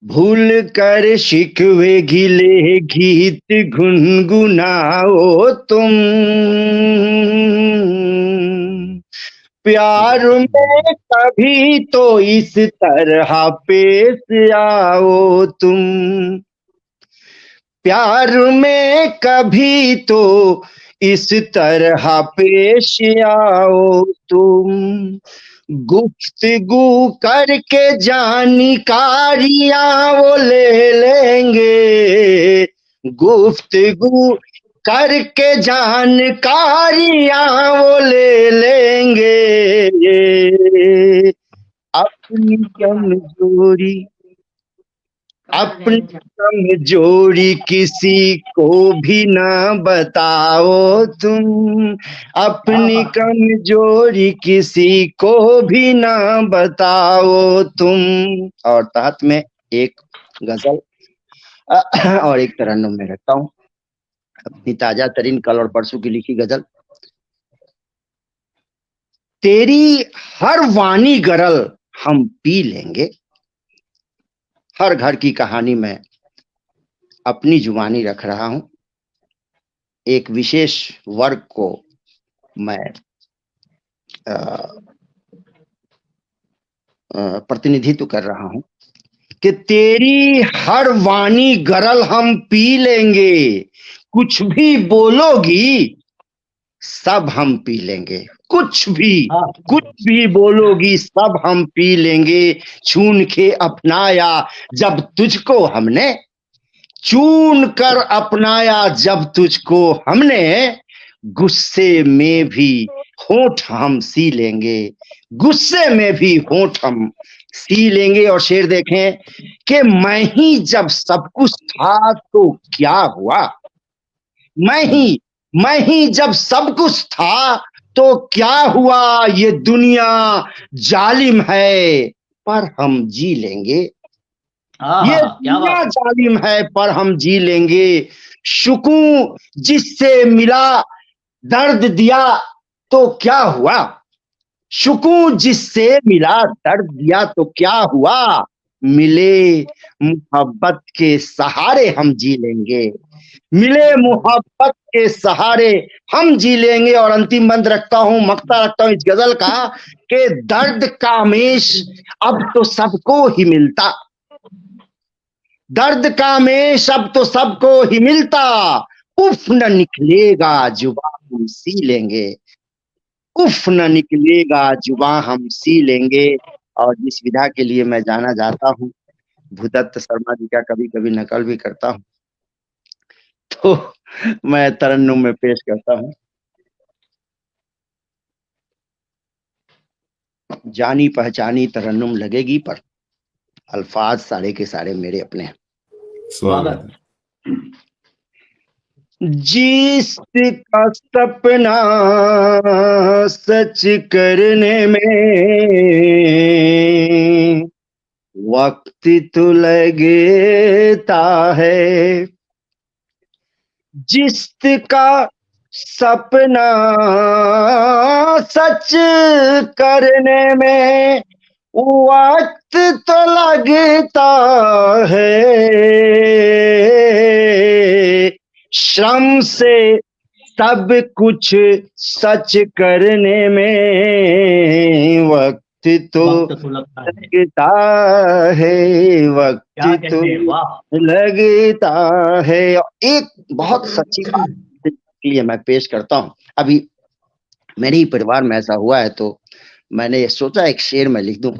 भूल कर शिकवे गिले गीत गुनगुनाओ तुम, प्यार में कभी तो इस तरह पेश आओ तुम, प्यार में कभी तो इस तरह पेश आओ तुम। गुफ्तगू करके जानकारियां वो ले लेंगे, गुफ्तगू करके जानकारियां वो ले लेंगे, अपनी कमजोरी किसी को भी ना बताओ तुम, अपनी कमजोरी किसी को भी ना बताओ तुम। और तहत में एक गजल और एक तरन्नुम में रखता हूँ, अपनी ताजा तरीन कल और परसों की लिखी गजल। तेरी हर वाणी गरल हम पी लेंगे, हर घर की कहानी में अपनी जुबानी रख रहा हूं। एक विशेष वर्ग को मैं प्रतिनिधित्व कर रहा हूं कि तेरी हर वाणी गरल हम पी लेंगे, कुछ भी बोलोगी सब हम पी लेंगे, कुछ भी बोलोगी सब हम पी लेंगे। चून के अपनाया जब तुझको हमने, चून कर अपनाया जब तुझको हमने, गुस्से में भी होठ हम सी लेंगे, गुस्से में भी होठ हम सी लेंगे। और शेर देखें कि मैं ही जब सब कुछ था तो क्या हुआ, मैं ही जब सब कुछ था तो क्या हुआ, ये दुनिया जालिम है पर हम जी लेंगे, ये दुनिया जालिम है पर हम जी लेंगे। सुकून जिससे मिला दर्द दिया तो क्या हुआ, सुकून जिससे मिला दर्द दिया तो क्या हुआ, मिले मोहब्बत के सहारे हम जी लेंगे, मिले मोहब्बत के सहारे हम जी लेंगे। और अंतिम बंद रखता हूं, मक्ता रखता हूं इस गजल का कि दर्द का आमेश अब तो सबको ही मिलता, दर्द का आमेश अब तो सबको ही मिलता, उफ न निकलेगा जुबान हम सी लेंगे, उफ न निकलेगा जुबान हम सी लेंगे। और जिस विधा के लिए मैं जाना जाता हूँ, भूदत्त शर्मा जी का कभी कभी नकल भी करता हूँ, तो मैं तरन्नुम में पेश करता हूँ। जानी पहचानी तरन्नुम लगेगी पर अल्फाज सारे के सारे मेरे अपने हैं। स्वागत। जिसका सपना सच करने में वक्त तो लगता है, जिसका सपना सच करने में वक्त तो लगता है, श्रम से सब कुछ सच करने में वक्त तो लगता है, वक्त तो लगता है। एक बहुत सच्ची बात के लिए मैं पेश करता हूँ। अभी मेरे ही परिवार में ऐसा हुआ है तो मैंने सोचा एक शेर में लिख दूं।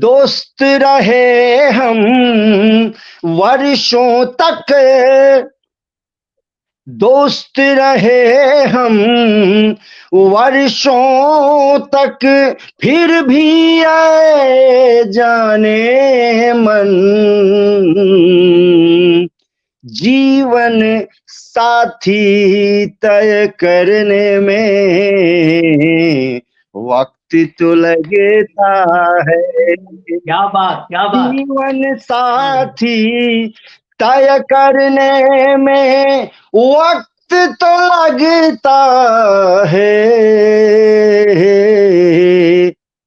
दोस्त रहे हम वर्षों तक, दोस्त रहे हम वर्षों तक, फिर भी आए जाने मन, जीवन साथी तय करने में वक्त तो लगता है। क्या बात, क्या बात। जीवन साथी तय करने में वक्त तो लगता है,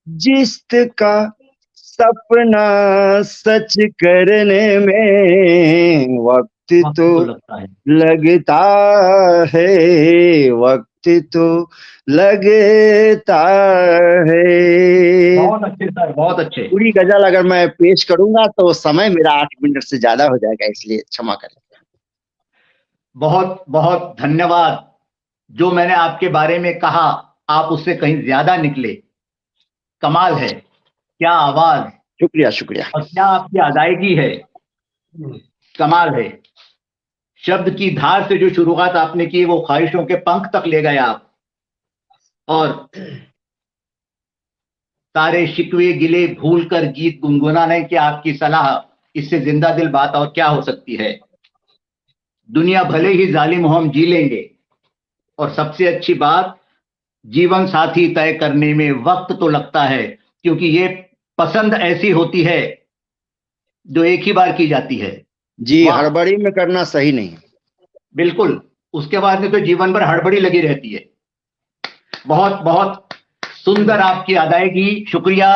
जिसका सपना सच करने में वक्त तो लगता है, वक्त तो लगता है। बहुत अच्छे सर, बहुत अच्छे। पूरी गजल अगर मैं पेश करूंगा तो समय मेरा 8 मिनट से ज्यादा हो जाएगा, इसलिए क्षमा करें। बहुत बहुत धन्यवाद। जो मैंने आपके बारे में कहा आप उससे कहीं ज्यादा निकले। कमाल है, क्या आवाज। शुक्रिया शुक्रिया। और क्या आपकी अदायगी है, कमाल है। शब्द की धार से जो शुरुआत आपने की वो ख्वाहिशों के पंख तक ले गए आप, और सारे शिकवे गिले भूलकर गीत गुनगुनाने की आपकी सलाह, इससे जिंदा दिल बात और क्या हो सकती है। दुनिया भले ही जालिम हो, हम जी लेंगे, और सबसे अच्छी बात, जीवन साथी तय करने में वक्त तो लगता है, क्योंकि ये पसंद ऐसी होती है जो एक ही बार की जाती है। जी, हड़बड़ी में करना सही नहीं। बिल्कुल, उसके बाद में तो जीवन भर हड़बड़ी लगी रहती है। बहुत बहुत सुंदर आपकी अदायगी, शुक्रिया,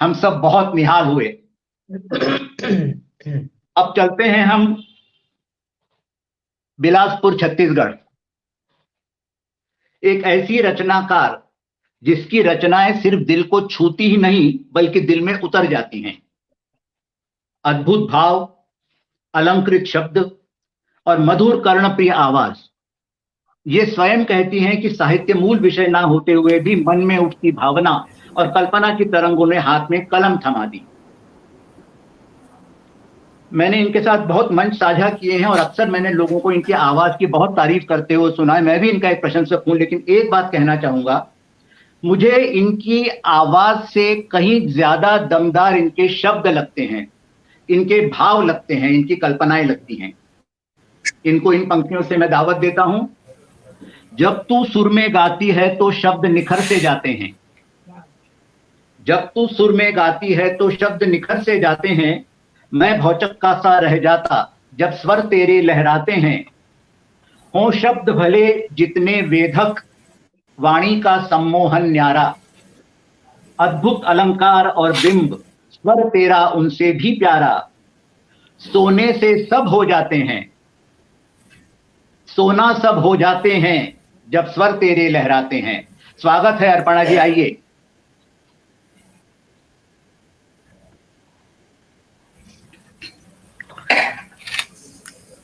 हम सब बहुत निहाल हुए। अब चलते हैं हम बिलासपुर छत्तीसगढ़। एक ऐसी रचनाकार जिसकी रचनाएं सिर्फ दिल को छूती ही नहीं बल्कि दिल में उतर जाती हैं। अद्भुत भाव, अलंकृत शब्द और मधुर कर्णप्रिय आवाज, ये स्वयं कहती हैं कि साहित्य मूल विषय ना होते हुए भी मन में उठती भावना और कल्पना की तरंगों ने हाथ में कलम थमा दी। मैंने इनके साथ बहुत मंच साझा किए हैं और अक्सर मैंने लोगों को इनकी आवाज की बहुत तारीफ करते हुए सुना है। मैं भी इनका एक प्रशंसक हूं, लेकिन एक बात कहना चाहूंगा, मुझे इनकी आवाज से कहीं ज्यादा दमदार इनके शब्द लगते हैं, इनके भाव लगते हैं, इनकी कल्पनाएं लगती हैं। इनको इन पंक्तियों से मैं दावत देता हूं। जब तू सुर में गाती है तो शब्द निखर से जाते हैं, जब तू सुर में गाती है तो शब्द निखर से जाते हैं, मैं भौचक्का सा रह जाता जब स्वर तेरे लहराते हैं। हों शब्द भले जितने वेधक, वाणी का सम्मोहन न्यारा, अद्भुत अलंकार और बिंब, स्वर तेरा उनसे भी प्यारा। सोने से सब हो जाते हैं, सोना सब हो जाते हैं जब स्वर तेरे लहराते हैं। स्वागत है अर्पणा जी, आइए।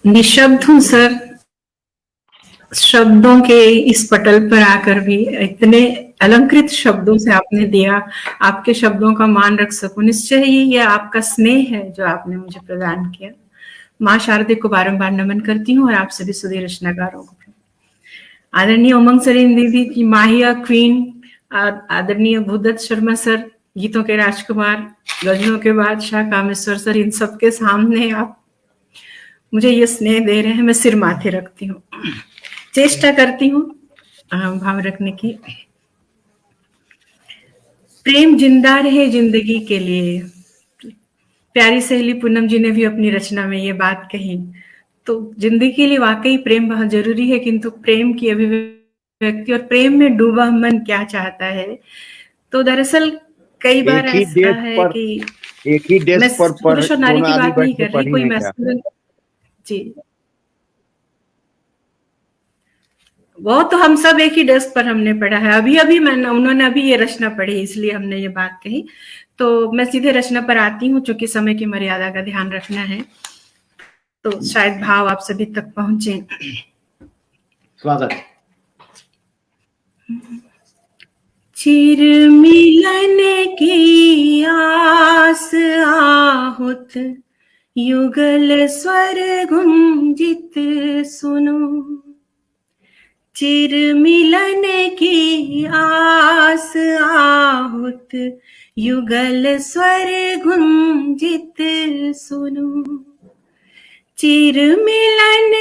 निशब्द हूं सर, शब्दों के इस पटल पर आकर भी इतने अलंकृत शब्दों से आपने दिया, आपके शब्दों का मान रख सकूं। निश्चय ही ये आपका स्नेह है जो आपने मुझे प्रदान किया। माँ शारदे को बारंबार नमन करती हूँ और आप सभी सुधीर रचनाकारों को। आदरणीय उमंग सरीन दीदी की माहिया क्वीन, आदरणीय भूदत्त शर्मा सर, गीतों के राजकुमार, गजलों के बादशाह कामेश्वर सर, इन सबके सामने आप मुझे ये स्नेह दे रहे हैं, मैं सिर माथे रखती हूँ, चेष्टा करती हूँ भाव रखने की। प्रेम जिंदा रहे जिंदगी के लिए, प्यारी सहेली पूनम जी ने भी अपनी रचना में ये बात कही। तो जिंदगी के लिए वाकई प्रेम बहुत जरूरी है, किंतु प्रेम की अभिव्यक्ति और प्रेम में डूबा मन क्या चाहता है। तो दरअसल कई बार ऐसा है कि एक ही डेस्क पर पुरुष और नारी की बात नहीं कर रही, कोई मैस्कुलिन जी, वो तो हम सब एक ही डेस्क पर हमने पढ़ा है। अभी उन्होंने अभी ये रचना पढ़ी, इसलिए हमने ये बात कही। तो मैं सीधे रचना पर आती हूँ, चूंकि समय की मर्यादा का ध्यान रखना है, तो शायद भाव आप सभी तक पहुंचे। स्वागत। चिर मिलन की आस आहुत, युगल स्वर गुंजित सुनो। चिर मिलन की आस आहुत, युगल स्वर गुंजित सुनो। चिर मिलन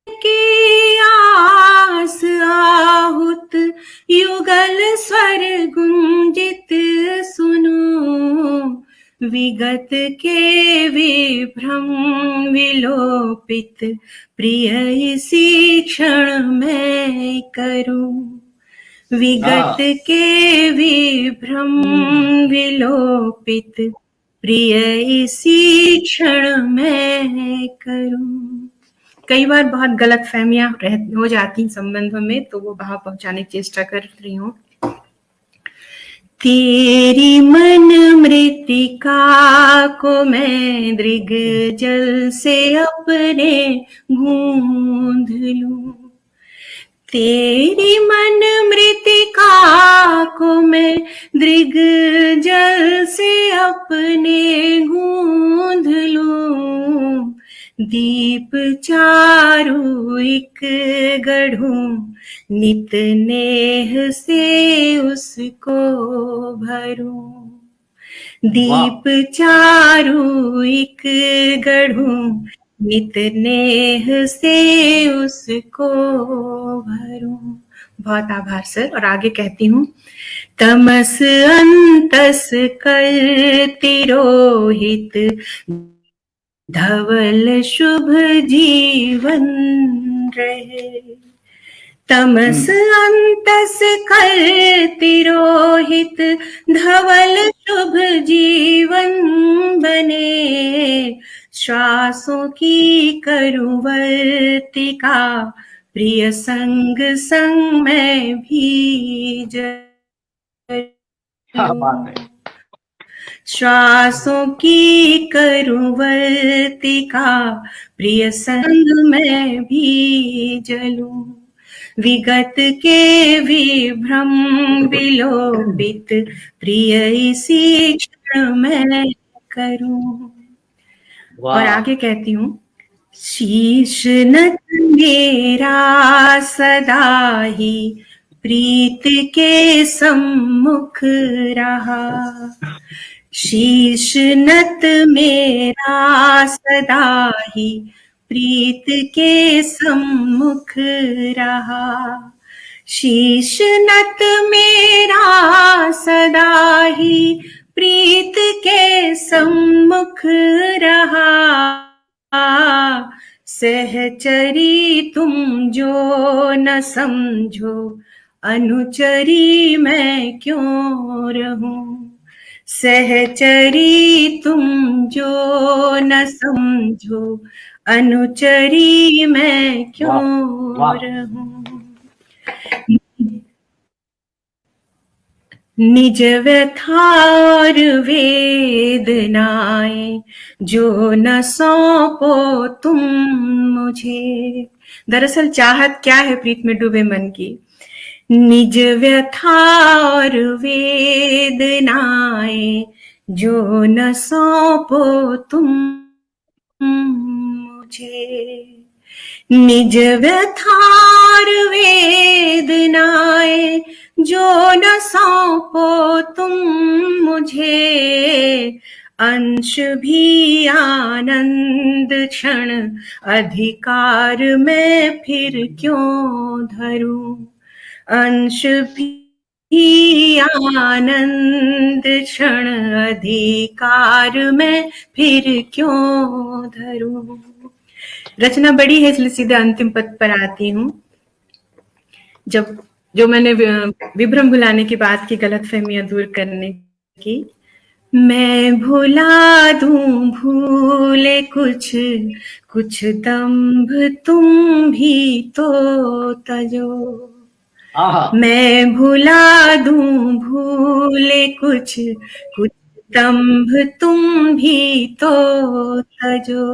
की आस आहुत, युगल स्वर गुंजित सुनो। विगत के विभ्रम विलोपित, प्रिय इसी क्षण मैं करूं। विगत के विभ्रम विलोपित, प्रिय इसी क्षण मैं करूं। कई बार बहुत गलत फहमियां हो जाती संबंधों में, तो वो भाव पहुंचाने की चेष्टा कर रही हूँ। तेरी मन मृतिका को मैं दृग जल से अपने गूंध लूं। तेरी मन मृतिका को मैं दृग जल से अपने गूंध लूं। दीप चारु एक गढ़ूं, नित नेह से उसको भरूं। दीप चारु एक गढ़ूं, नित नेह से उसको भरूं। बहुत आभार सर। और आगे कहती हूँ, तमस अंतस कर तिरोहित, धवल शुभ जीवन रहे। तमस अंतस कर तिरोहित, धवल शुभ जीवन बने। श्वासों की करूं वर्तिका, प्रिय संग संग मैं भी जलूं। श्वासों की करूं वर्तिका, प्रिय संग मैं भी जलूं। विगत के विभ्रम विलोपित, प्रिय इसी क्षण मैं करूं। और आगे कहती हूँ, शीश नत मेरा सदा ही प्रीत के सम्मुख रहा। शीश नत मेरा सदा ही प्रीत के सम्मुख रहा। शीश नत मेरा सदा ही प्रीत के सम्मुख रहा। सहचरी तुम जो न समझो, अनुचरी मैं क्यों रहूं। सहचरी तुम जो न समझो, अनुचरी मैं क्यों रहूं। निज व्यथा और वेदनाएं जो न सौंपो तुम मुझे। दरअसल चाहत क्या है प्रीत में डूबे मन की। निज व्यथा और वेदनाएं जो न सौंपो तुम मुझे। निज व्यथा और वेदनाएं जो न सौंपो तुम मुझे। अंश भी आनंद क्षण अधिकार में फिर क्यों धरूं। अंश भी आनंद क्षण अधिकार में फिर क्यों धरूं। रचना बड़ी है इसलिए सीधे अंतिम पद पर आती हूँ। जो मैंने विभ्रम भुलाने की बात की, गलतफहमियां दूर करने की। मैं भुला दूं भूले कुछ कुछ दंभ तुम भी तो तजो। मैं भुला दूं भूले कुछ कुछ दंभ तुम भी तो तजो।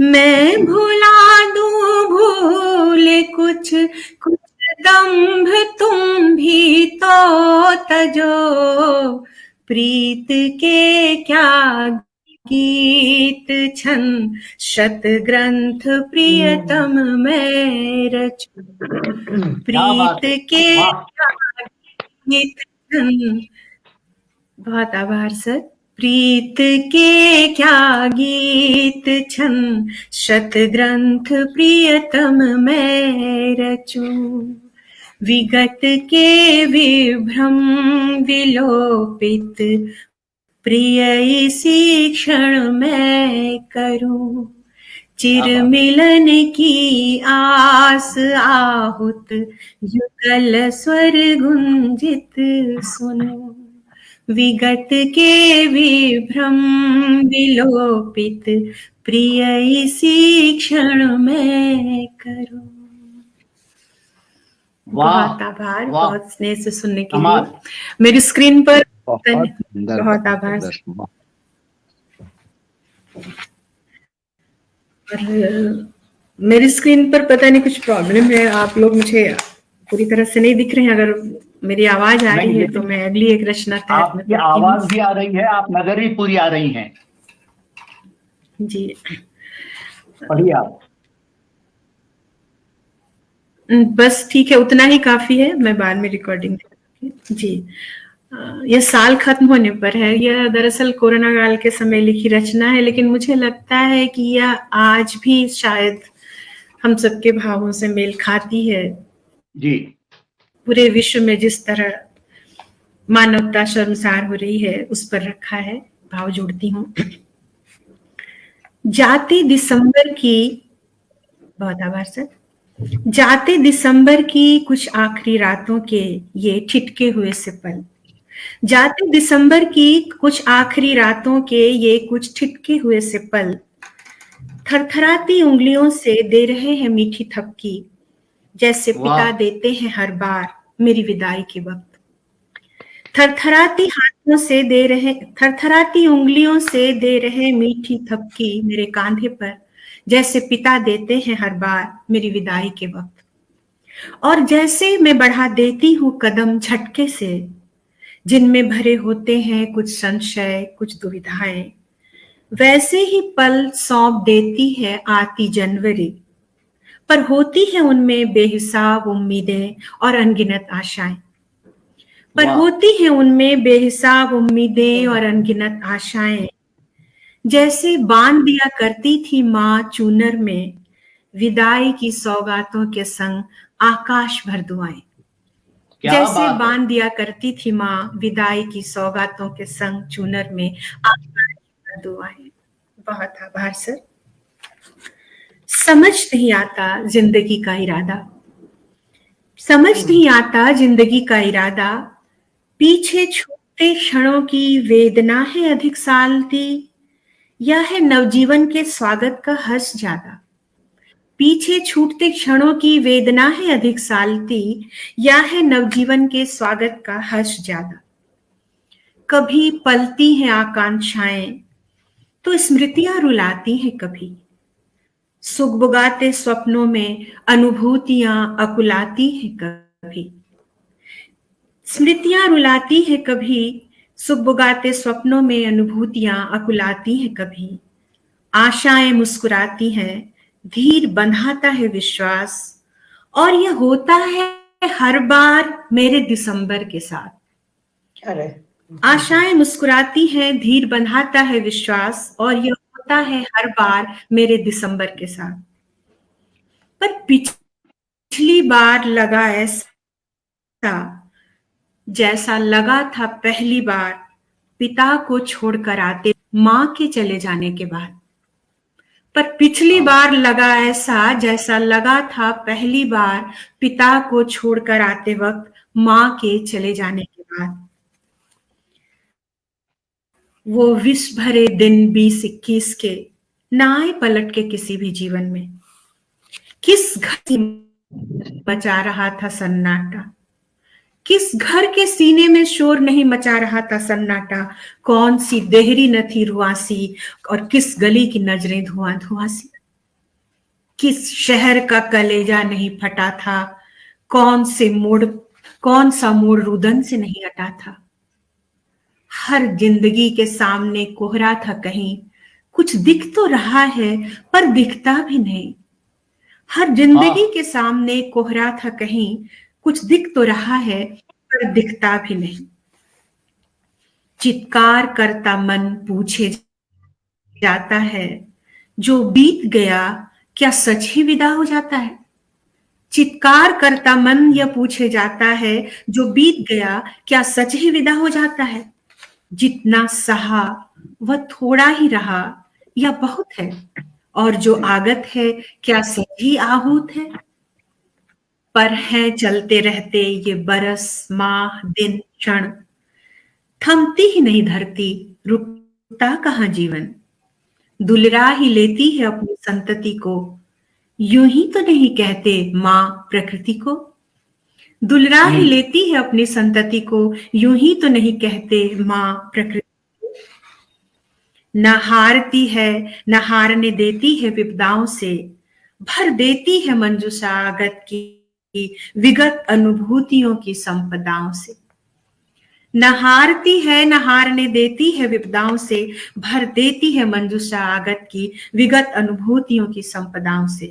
मैं भुला दूं भूले कुछ कुछ दंभ तुम भी तो तजो। प्रीत के क्या गीत छंद शत ग्रंथ प्रियतम मैं रचूं। प्रीत के क्या गीत छंद। बहुत आभार सर। प्रीत के क्या गीत छंद शत ग्रंथ प्रियतम मैं रचूं। विगत के विभ्रम विलोपित, प्रिय इसी क्षण मैं करूं। चिर मिलन की आस आहुत, युगल स्वर गुंजित सुनो। विगत के विभ्रम विलोपित, प्रिय इसी क्षण मैं करूं। बहुत आभार, बहुत स्नेह से सुनने के लिए। मेरी स्क्रीन पर बहुत आभार। और मेरी स्क्रीन पर पता नहीं कुछ प्रॉब्लम है, आप लोग मुझे पूरी तरह से नहीं दिख रहे हैं। अगर मेरी आवाज आ रही है तो मैं अगली एक रचना आपकी आवाज भी आ रही है, आप नजर भी पूरी आ रही हैं जी। पढ़िए आप। बस ठीक है, उतना ही काफी है, मैं बाद में रिकॉर्डिंग जी। यह साल खत्म होने पर है। यह दरअसल कोरोना काल के समय लिखी रचना है, लेकिन मुझे लगता है कि यह आज भी शायद हम सबके भावों से मेल खाती है जी। पूरे विश्व में जिस तरह मानवता शर्मसार हो रही है उस पर रखा है, भाव जोड़ती हूँ। जाते दिसंबर की, बहुत आभार सर, जाते दिसंबर की कुछ आखिरी रातों के ये ठिठके हुए से पल, जाते दिसंबर की कुछ आखिरी रातों के ये कुछ ठिठके हुए से पल, थरथराती उंगलियों से दे रहे हैं मीठी थपकी, जैसे पिता देते हैं हर बार मेरी विदाई के वक्त। थरथराती हाथों से दे रहे, थरथराती उंगलियों से दे रहे मीठी थपकी मेरे कांधे पर, जैसे पिता देते हैं हर बार मेरी विदाई के वक्त। और जैसे मैं बढ़ा देती हूँ कदम झटके से, जिनमें भरे होते हैं कुछ संशय, कुछ दुविधाएं, वैसे ही पल सौंप देती है आती जनवरी, पर होती है उनमें बेहिसाब उम्मीदें और अनगिनत आशाएं, पर होती है उनमें बेहिसाब उम्मीदें और अनगिनत आशाएं, जैसे बांध दिया करती थी माँ चूनर में विदाई की सौगातों के संग आकाश भर दुआएं, जैसे बांध दिया करती थी माँ विदाई की सौगातों के संग चूनर में आकाश भर दुआएं। बहुत आभार सर। समझ नहीं आता जिंदगी का इरादा, समझ नहीं आता जिंदगी का इरादा, पीछे छूटते क्षणों की वेदना है अधिक सालती, या है नवजीवन के स्वागत का हर्ष ज्यादा। पीछे छूटते क्षणों की वेदना है अधिक सालती, या है नवजीवन के स्वागत का हर्ष ज्यादा। कभी पलती हैं आकांक्षाएं तो स्मृतियां रुलाती हैं, कभी सुगबुगाते स्वप्नों में अनुभूतियां अकुलाती हैं, कभी स्मृतियां रुलाती हैं, कभी सुगबुगाते स्वप्नों में अनुभूतियां अकुलाती हैं, कभी आशाएं मुस्कुराती हैं, धीर बंधाता है विश्वास, और यह होता है हर बार मेरे दिसंबर के साथ। अरे आशाएं मुस्कुराती हैं, धीर बंधाता है विश्वास, और यह होता है हर बार मेरे दिसंबर के साथ। पर पिछली बार लगा ऐसा जैसा लगा था पहली बार पिता को छोड़कर आते मां के चले जाने के बाद। पर पिछली बार लगा ऐसा जैसा लगा था पहली बार पिता को छोड़कर आते वक्त मां के चले जाने के बाद। वो विष भरे दिन 20-21 के ना आए पलट के किसी भी जीवन में। किस घर मचा रहा था सन्नाटा, किस घर के सीने में शोर नहीं मचा रहा था सन्नाटा, कौन सी देहरी न थी रुआसी और किस गली की नजरें धुआं धुआं सी, किस शहर का कलेजा नहीं फटा था, कौन सा मोड़ रुदन से नहीं हटा था। हर जिंदगी के सामने कोहरा था कहीं, कुछ दिख तो रहा है पर दिखता भी नहीं। हर जिंदगी के सामने कोहरा था कहीं, कुछ दिख तो रहा है पर दिखता भी नहीं। चित्कार करता मन पूछे जाता है, जो बीत गया क्या सच ही विदा हो जाता है। चित्कार करता मन यह पूछे जाता है, जो बीत गया क्या सच ही विदा हो जाता है। जितना सहा वह थोड़ा ही रहा या बहुत है, और जो आगत है क्या सही आहूत है। पर है चलते रहते ये बरस माह दिन क्षण, थमती ही नहीं धरती रुकता कहाँ जीवन। दुलरा ही लेती है अपनी संतति को, यूं ही तो नहीं कहते मां प्रकृति को। दुलरा ही लेती है अपनी संतति को, यूं ही तो नहीं कहते मां प्रकृति। न हारती है न हारने देती है विपदाओं से, भर देती है मंजूषा आगत की विगत अनुभूतियों की संपदाओं से। न हारती है न हारने देती है विपदाओं से, भर देती है मंजूषा आगत की विगत अनुभूतियों की संपदाओं से।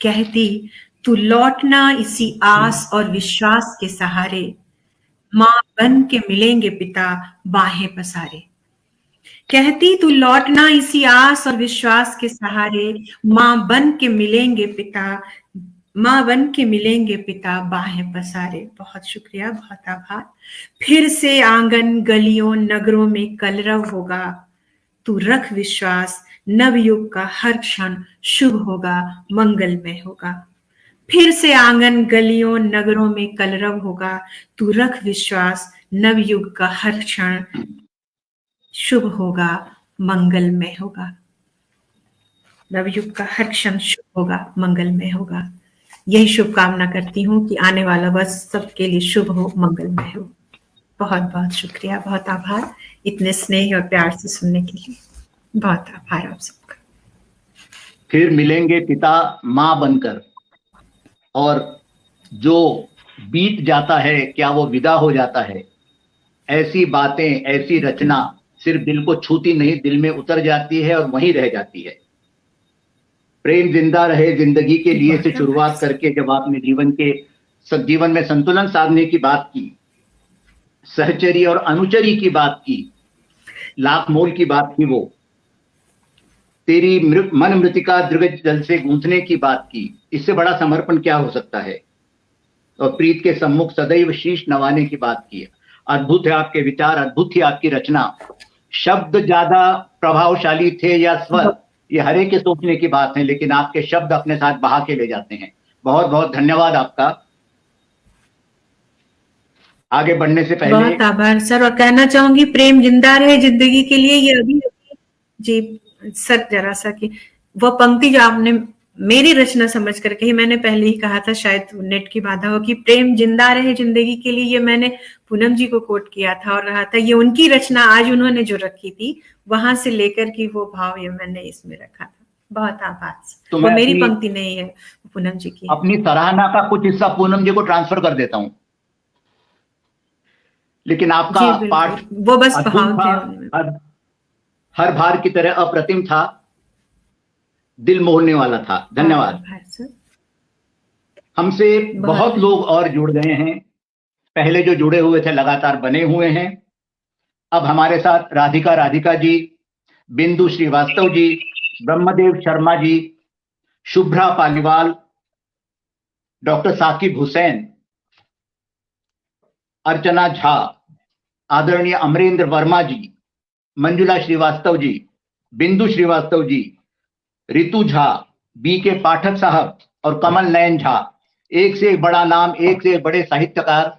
कहती तू लौटना इसी आस और विश्वास के सहारे, मां बन के मिलेंगे पिता बाहें पसारे। कहती तू लौटना इसी आस और विश्वास के सहारे, मां बन के मिलेंगे पिता, मां बन के मिलेंगे पिता बाहें पसारे। बहुत शुक्रिया, बहुत आभार। फिर से आंगन गलियों नगरों में कलरव होगा, तू रख विश्वास नवयुग का हर क्षण शुभ होगा मंगलमय होगा। फिर से आंगन गलियों नगरों में कलरव होगा, तू रख विश्वास नवयुग का हर क्षण शुभ होगा मंगलमय होगा। नवयुग का हर क्षण शुभ होगा मंगलमय होगा। यही शुभकामना करती हूँ कि आने वाला वर्ष सबके लिए शुभ हो, मंगलमय हो। बहुत बहुत शुक्रिया, बहुत आभार इतने स्नेह और प्यार से सुनने के लिए। बहुत आभार आप सबका। फिर मिलेंगे पिता मां बनकर, और जो बीत जाता है क्या वो विदा हो जाता है? ऐसी बातें, ऐसी रचना सिर्फ दिल को छूती नहीं, दिल में उतर जाती है और वहीं रह जाती है। प्रेम जिंदा रहे जिंदगी के लिए से शुरुआत करके जब आपने जीवन में संतुलन साधने की बात की, सहचरी और अनुचरी की बात की, लाख मोल की बात की, वो तेरी मन मृतिका दृग जल से गूंथने की बात की, इससे बड़ा समर्पण क्या हो सकता है? और प्रीत के सम्मुख सदैव शीश नवाने की बात की। अद्भुत है आपके विचार, अद्भुत ही आपकी रचना। शब्द ज्यादा प्रभावशाली थे या स्वर, ये हर एक के सोचने की बात है, लेकिन आपके शब्द अपने साथ बहा के ले जाते हैं। बहुत बहुत धन्यवाद आपका। आगे बढ़ने से पहले बहुत आभार सर, और कहना चाहूंगी प्रेम जिंदा रहे जिंदगी के लिए, ये अभी जी सर जरा सा कि वो पंक्ति जो आपने मेरी रचना समझ कर कही, मैंने पहले ही कहा था, शायद नेट की बाधा हो, कि प्रेम जिंदा रहे जिंदगी के लिए, ये मैंने पूनम जी को कोट किया था और रहा था ये उनकी रचना आज उन्होंने जो रखी थी वहां से लेकर की वो भाव ये मैंने इसमें रखा था। बहुत आभार। तो वो मेरी पंक्ति नहीं है, पूनम जी की। अपनी सराहना का कुछ हिस्सा पूनम जी को ट्रांसफर कर देता हूं, लेकिन आपका पाठ वो बस भाव थे, हर बार की तरह अप्रतिम था, दिल मोहने वाला था। धन्यवाद। हमसे बहुत लोग और जुड़ गए हैं, पहले जो जुड़े हुए थे लगातार बने हुए हैं। अब हमारे साथ राधिका जी, बिंदु श्रीवास्तव जी, ब्रह्मदेव शर्मा जी, शुभ्रा पालीवाल, डॉक्टर साकिब हुसैन, अर्चना झा, आदरणीय अमरेंद्र वर्मा जी, मंजुला श्रीवास्तव जी, बिंदु श्रीवास्तव जी, रितु झा, बी के पाठक साहब और कमल नयन झा। एक से एक बड़ा नाम, एक से एक बड़े साहित्यकार।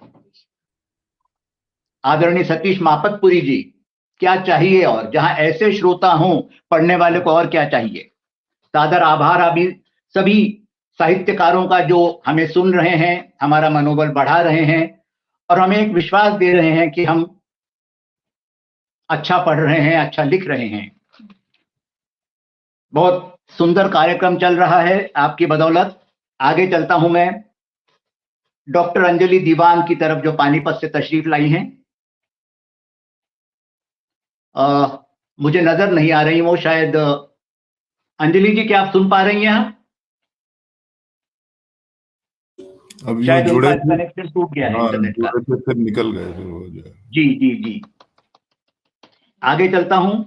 आदरणीय सतीश मापतपुरी जी, क्या चाहिए और, जहां ऐसे श्रोता हों पढ़ने वाले को और क्या चाहिए। सादर आभार अभी सभी साहित्यकारों का जो हमें सुन रहे हैं, हमारा मनोबल बढ़ा रहे हैं और हमें एक विश्वास दे रहे हैं कि हम अच्छा पढ़ रहे हैं, अच्छा लिख रहे हैं। बहुत सुंदर कार्यक्रम चल रहा है आपकी बदौलत। आगे चलता हूं मैं डॉक्टर अंजलि दीवान की तरफ, जो पानीपत से तशरीफ लाई हैं। मुझे नजर नहीं आ रही वो, शायद अंजलि जी, क्या आप सुन पा रही हैं? अब शायद जुड़े कनेक्शन टूट गया है इंटरनेट का, फिर निकल गए, फिर हो जाए। जी जी जी, आगे चलता हूं।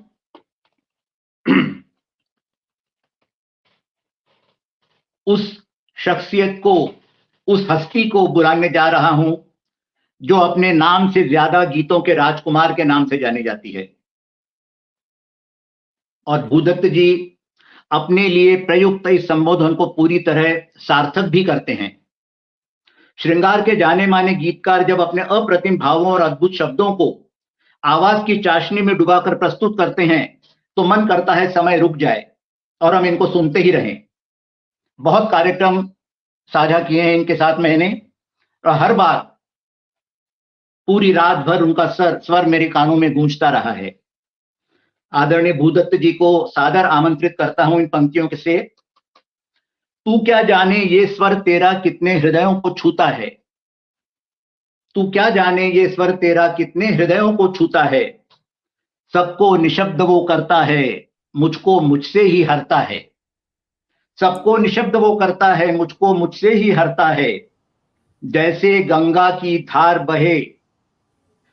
उस शख्सियत को, उस हस्ती को बुलाने जा रहा हूं जो अपने नाम से ज्यादा गीतों के राजकुमार के नाम से जानी जाती है। और भूदत्त जी अपने लिए प्रयुक्त इस संबोधन को पूरी तरह सार्थक भी करते हैं। श्रृंगार के जाने माने गीतकार जब अपने अप्रतिम भावों और अद्भुत शब्दों को आवाज की चाशनी में डुबाकर प्रस्तुत करते हैं तो मन करता है समय रुक जाए और हम इनको सुनते ही रहें। बहुत कार्यक्रम साझा किए हैं इनके साथ मैंने, और हर बार पूरी रात भर उनका स्वर मेरे कानों में गूंजता रहा है। आदरणीय भूदत्त जी को सादर आमंत्रित करता हूं इन पंक्तियों से। तू क्या जाने ये स्वर तेरा कितने हृदयों को छूता है, तू क्या जाने ये स्वर तेरा कितने हृदयों को छूता है। सबको निशब्द वो करता है, मुझको मुझसे ही हरता है। सबको निशब्द वो करता है, मुझको मुझसे ही हरता है। जैसे गंगा की धार बहे,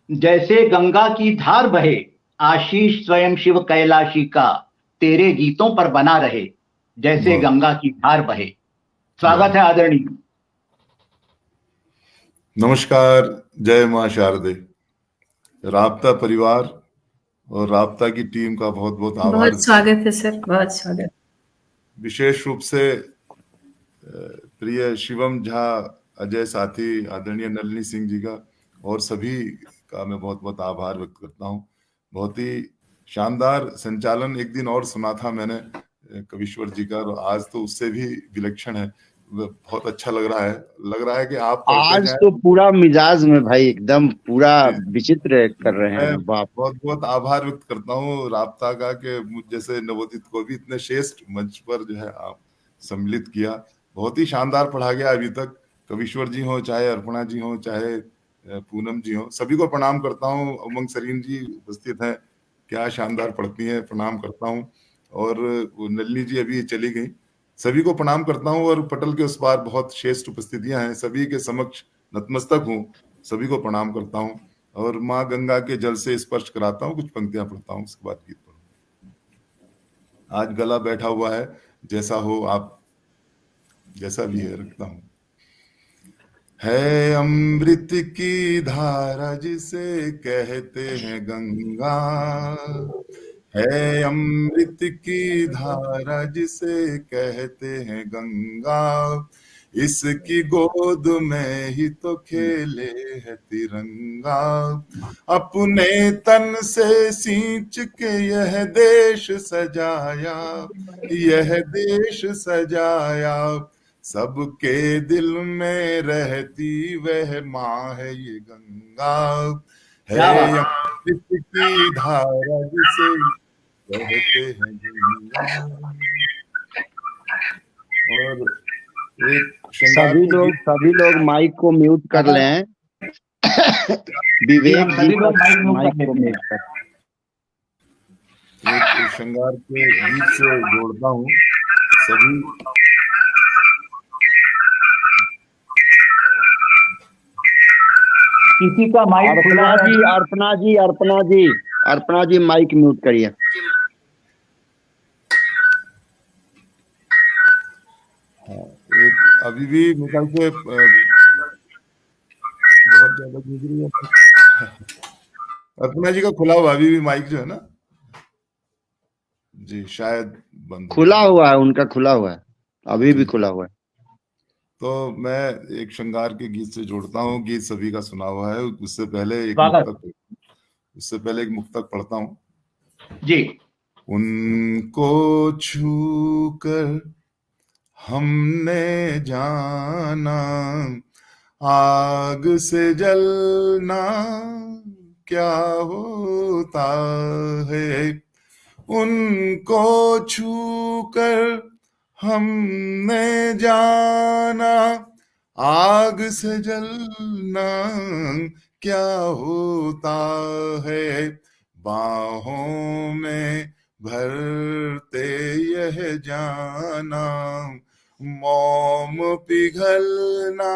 जैसे गंगा की धार बहे, आशीष स्वयं शिव कैलाशी का तेरे गीतों पर बना रहे। जैसे वाह। गंगा की धार बहे। स्वागत है आदरणीय। नमस्कार, जय मां शारदे। राबता परिवार और राबता की टीम का बहुत बहुत आभार। बहुत स्वागत है सर, बहुत स्वागत। विशेष रूप से प्रिय शिवम झा, अजय साथी, आदरणीय नलिनी सिंह जी का और सभी का मैं बहुत बहुत आभार व्यक्त करता हूँ। बहुत ही शानदार संचालन एक दिन और सुना था मैंने कविश्वर जी का, और आज तो उससे भी विलक्षण है। बहुत अच्छा लग रहा है कि आप पढ़ते आज जाएं। तो पूरा मिजाज में भाई एकदम पूरा विचित्र कर रहे हैं। मैं बाप, बहुत बहुत आभार व्यक्त करता हूँ राबता का कि मुझ जैसे नवोदित को भी इतने श्रेष्ठ मंच पर जो है आप सम्मिलित किया। बहुत ही शानदार पढ़ा गया अभी तक। कविश्वर जी हो, चाहे अर्पणा जी हो, चाहे पूनम जी हो, सभी को प्रणाम करता हूँ। उमंग सरीन जी उपस्थित हैं, क्या शानदार पढ़ती हैं, प्रणाम करता हूँ। और नलिनी जी अभी चली गई, सभी को प्रणाम करता हूँ। और पटल के उस पार बहुत श्रेष्ठ उपस्थितियां हैं, सभी के समक्ष नतमस्तक हूँ, सभी को प्रणाम करता हूँ। और माँ गंगा के जल से स्पर्श कराता हूँ, कुछ पंक्तियां पढ़ता हूँ, उसके बाद गीत पढ़ूंगा। आज गला बैठा हुआ है, जैसा हो आप, जैसा भी है रखता हूँ। है अमृत की धारा जिसे कहते हैं गंगा, है अमृत की धारा जिसे कहते हैं गंगा। इसकी गोद में ही तो खेले है तिरंगा। अपने तन से सींच के यह देश सजाया, यह देश सजाया। सबके दिल में रहती वह माँ है ये गंगा। है अमृत की धारा जिसे कहते हैं गंगा। और एक सभी लोग माइक को म्यूट कर लें। विवेक जी का माइक को म्यूट कर। एक श्रृंगार के गीत से जोड़ता हूँ सभी। किसी का माइक अर्पणा जी माइक म्यूट करिए। एक अभी भी निकल के बहुत ज्यादा गुजर रही है। अर्पणा जी का खुला हुआ अभी भी माइक जो है ना जी, शायद बंद खुला हुआ है, उनका खुला हुआ है, अभी भी खुला हुआ है। तो मैं एक श्रृंगार के गीत से जोड़ता हूँ। गीत सभी का सुना हुआ है। उससे पहले एक मुक्तक पढ़ता हूँ जी। उनको छू कर हमने जाना, आग से जलना क्या होता है। उनको छू कर हमने जाना, आग से जलना क्या होता है। बाहों में भरते यह जाना, मोम पिघलना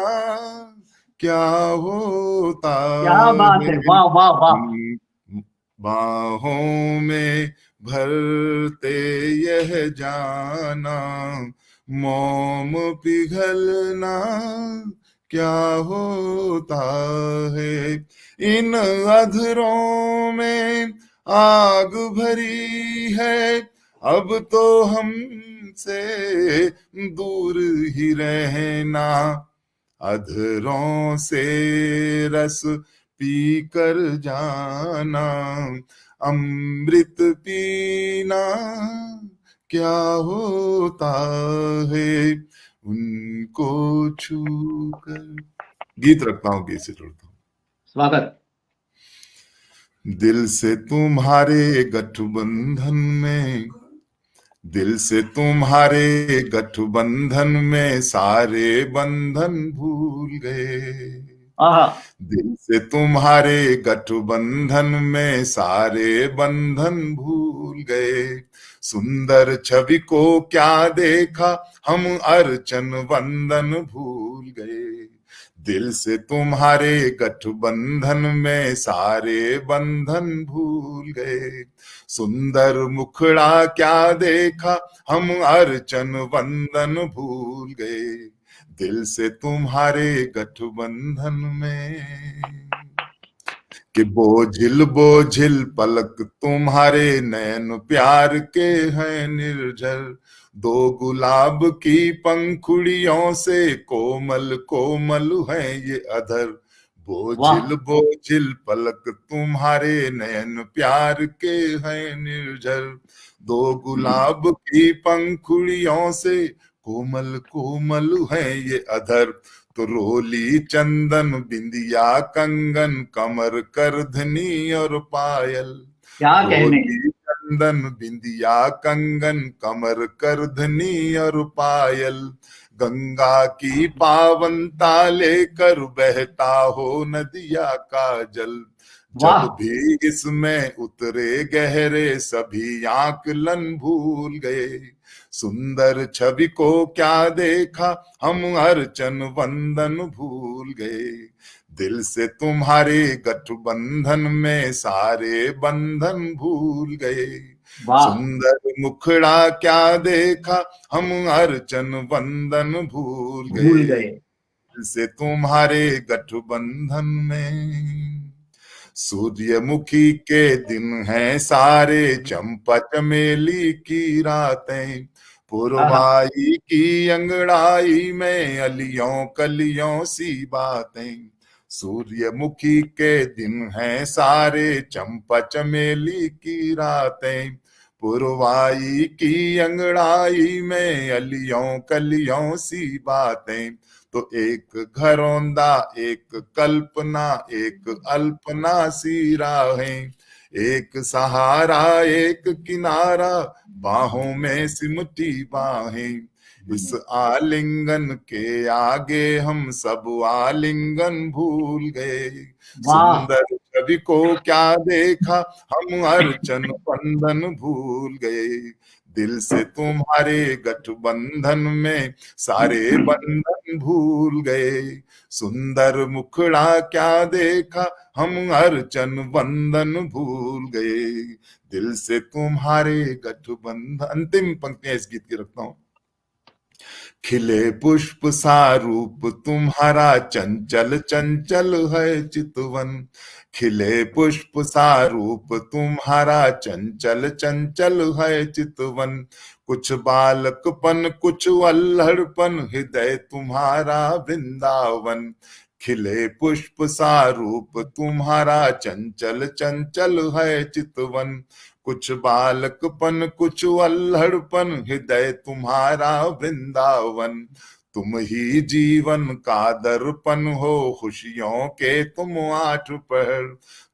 क्या होता है। क्या बात है, वाह वाह वाह। बाहों में भरते यह जाना, मोम पिघलना क्या होता है। इन अधरों में आग भरी है, अब तो हमसे दूर ही रहना। अधरों से रस पी कर जाना, अमृत पीना क्या होता है। उनको छू कर गीत रखता हूँ, गीत से जोड़ता हूँ। स्वागत। दिल से तुम्हारे गठबंधन में, दिल से तुम्हारे गठबंधन में सारे बंधन भूल गए। आहा, दिल से तुम्हारे गठबंधन में सारे बंधन भूल गए, सुंदर छवि को क्या देखा हम अर्चन वंदन भूल गए। दिल से तुम्हारे गठबंधन में सारे बंधन भूल गए, सुंदर मुखड़ा क्या देखा हम अर्चन वंदन भूल गए। दिल से तुम्हारे गठबंधन में कि बोझिल बोझिल पलक तुम्हारे नयन प्यार के हैं निर्झर, दो गुलाब की पंखुड़ियों से कोमल कोमल है ये अधर। बोझिल बोझिल पलक तुम्हारे नयन प्यार के हैं निर्झर, दो गुलाब की पंखुड़ियों से कोमल कोमल है ये अधर। तो रोली चंदन बिंदिया कंगन कमर करधनी और पायल, क्या कहने। रोली चंदन बिंदिया कंगन कमर करधनी और पायल, गंगा की पावनता लेकर बहता हो नदिया का जल। जब भी इसमें उतरे गहरे सभी आकलन भूल गए, सुंदर छवि को क्या देखा हम अर्चन वंदन भूल गए। दिल से तुम्हारे गठबंधन में सारे बंधन भूल गए, सुंदर मुखड़ा क्या देखा हम अर्चन वंदन भूल गए। दिल से तुम्हारे गठबंधन में सूर्यमुखी के दिन हैं सारे, चंपा चमेली की रातें, पुरवाई की अंगड़ाई में अलियों कलियों सी बातें। सूर्यमुखी के दिन हैं सारे, चंपा चमेली की रातें, पुरवाई की अंगड़ाई में अलियों कलियों सी बातें। तो एक घरौंदा एक कल्पना एक अल्पना सी राहें, एक सहारा एक किनारा बाहों में सिमटी बाहें। इस आलिंगन के आगे हम सब आलिंगन भूल गए, सुंदर छवि को क्या देखा हम अर्चन वंदन भूल गए। दिल से तुम्हारे गठबंधन में सारे बंधन भूल गए, सुंदर मुखड़ा क्या देखा हम अर्चन वंदन भूल गए। दिल से तुम्हारे गठबंधन। अंतिम पंक्तियां इस गीत की रखता हूं। खिले पुष्प सा रूप तुम्हारा चंचल चंचल है चितवन, खिले पुष्प सा रूप तुम्हारा चंचल चंचल है चितवन। कुछ बालकपन कुछ अल्हड़पन हृदय तुम्हारा वृंदावन, खिले पुष्प सा रूप तुम्हारा चंचल चंचल है चितवन। कुछ बालकपन कुछ अल्हड़पन हृदय तुम्हारा वृंदावन। तुम ही जीवन का दर्पण हो खुशियों के तुम आठ पहर,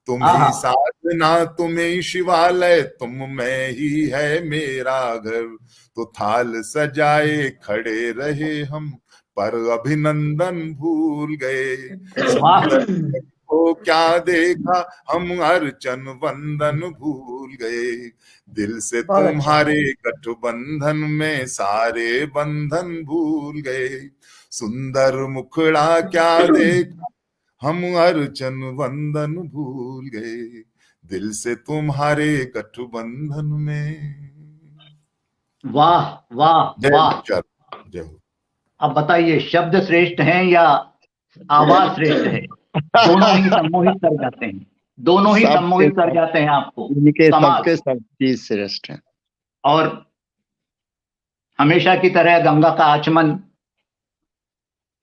तुम ही साधना तुम ही शिवालय तुम में ही है मेरा घर। तो थाल सजाए खड़े रहे हम पर अभिनंदन भूल गए, को क्या देखा हम अर्चन वंदन भूल गए। दिल से तुम्हारे गठबंधन में सारे बंधन भूल गए, सुंदर मुखड़ा क्या देखा हम अर्चन वंदन भूल गए। दिल से तुम्हारे गठबंधन में। वाह वाह वाह। जय हो। अब बताइए शब्द श्रेष्ठ हैं या आवाज श्रेष्ठ है? दोनों ही सम्मोहित कर जाते हैं, दोनों ही सम्मोहित कर जाते हैं आपको। सबके सब चीज श्रेष्ठ है। और हमेशा की तरह गंगा का आचमन,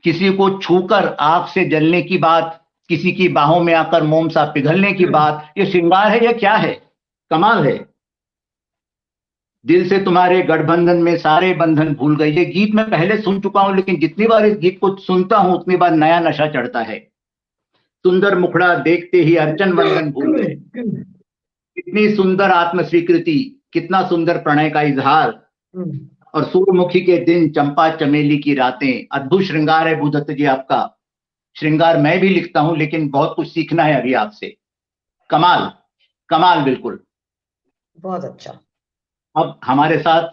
किसी को छूकर आग से जलने की बात, किसी की बाहों में आकर मोम सा पिघलने की बात, ये श्रृंगार है या क्या है? कमाल है। दिल से तुम्हारे गठबंधन में सारे बंधन भूल गए। ये गीत मैं पहले सुन चुका हूं, लेकिन जितनी बार इस गीत को सुनता हूं उतनी बार नया नशा चढ़ता है। सुंदर मुखड़ा देखते ही अर्चन वंदन भूल गए। कितनी सुंदर आत्म स्वीकृति, कितना सुंदर प्रणय का इजहार। और सूर्यमुखी के दिन चंपा चमेली की रातें, अद्भुत श्रृंगार है भूदत्त जी आपका। श्रृंगार मैं भी लिखता हूं, लेकिन बहुत कुछ सीखना है अभी आपसे। कमाल कमाल, बिल्कुल। बहुत अच्छा। अब हमारे साथ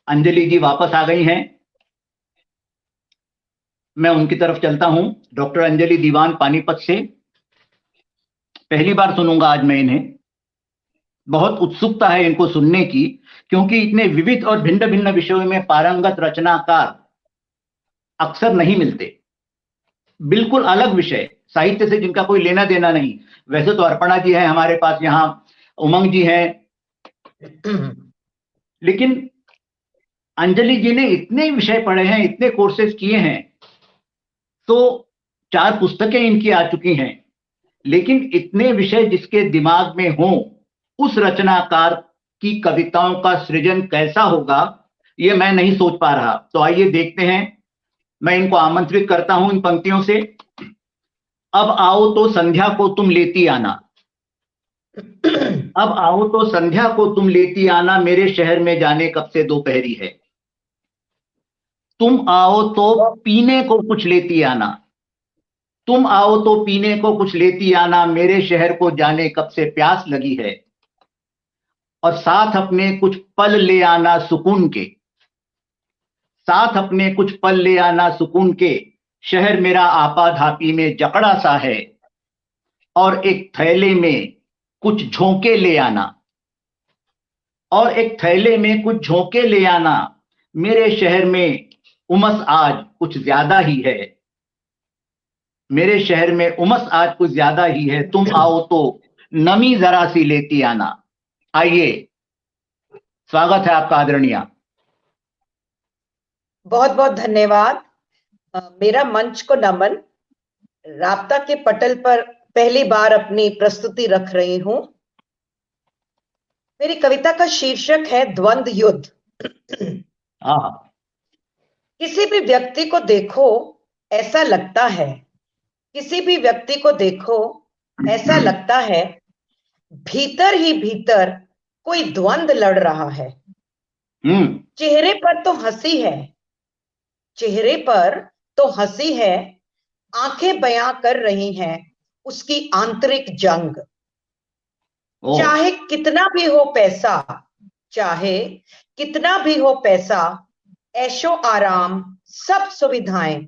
अंजलि जी वापस आ गई हैं, मैं उनकी तरफ चलता हूं। डॉक्टर अंजलि दीवान पानीपत से, पहली बार सुनूंगा आज मैं इन्हें। बहुत उत्सुकता है इनको सुनने की, क्योंकि इतने विविध और भिन्न भिन्न विषयों में पारंगत रचनाकार अक्सर नहीं मिलते। बिल्कुल अलग विषय, साहित्य से जिनका कोई लेना देना नहीं। वैसे तो अर्पणा जी हैं हमारे पास, यहाँ उमंग जी हैं, लेकिन अंजलि जी ने इतने विषय पढ़े हैं, इतने कोर्सेज किए हैं, तो 4 पुस्तकें इनकी आ चुकी हैं, लेकिन इतने विषय जिसके दिमाग में हों, उस रचनाकार की कविताओं का सृजन कैसा होगा, ये मैं नहीं सोच पा रहा। तो आइए देखते हैं। मैं इनको आमंत्रित करता हूं इन पंक्तियों से। अब आओ तो संध्या को तुम लेती आना, अब आओ तो संध्या को तुम लेती आना, मेरे शहर में जाने कब से दोपहरी है। तुम आओ तो पीने को कुछ लेती आना, तुम आओ तो पीने को कुछ लेती आना, मेरे शहर को जाने कब से प्यास लगी है। और साथ अपने कुछ पल ले आना सुकून के, साथ अपने कुछ पल ले आना सुकून के, शहर मेरा आपाधापी में जकड़ा सा है। और एक थैले में कुछ झोंके ले आना, और एक थैले में कुछ झोंके ले आना, मेरे शहर में उमस आज कुछ ज्यादा ही है, मेरे शहर में उमस आज कुछ ज्यादा ही है। तुम आओ तो नमी जरा सी लेती आना। आइए, स्वागत है आपका आदरणीय। बहुत बहुत धन्यवाद। मेरा मंच को नमन। राब्ता के पटल पर पहली बार अपनी प्रस्तुति रख रही हूं। मेरी कविता का शीर्षक है द्वंद्व युद्ध। किसी भी व्यक्ति को देखो ऐसा लगता है, किसी भी व्यक्ति को देखो ऐसा लगता है, भीतर ही भीतर कोई द्वंद्व लड़ रहा है। चेहरे पर तो हंसी है, चेहरे पर तो हंसी है, आंखें बयां कर रही हैं उसकी आंतरिक जंग। चाहे कितना भी हो पैसा, चाहे कितना भी हो पैसा, ऐशो आराम सब सुविधाएं,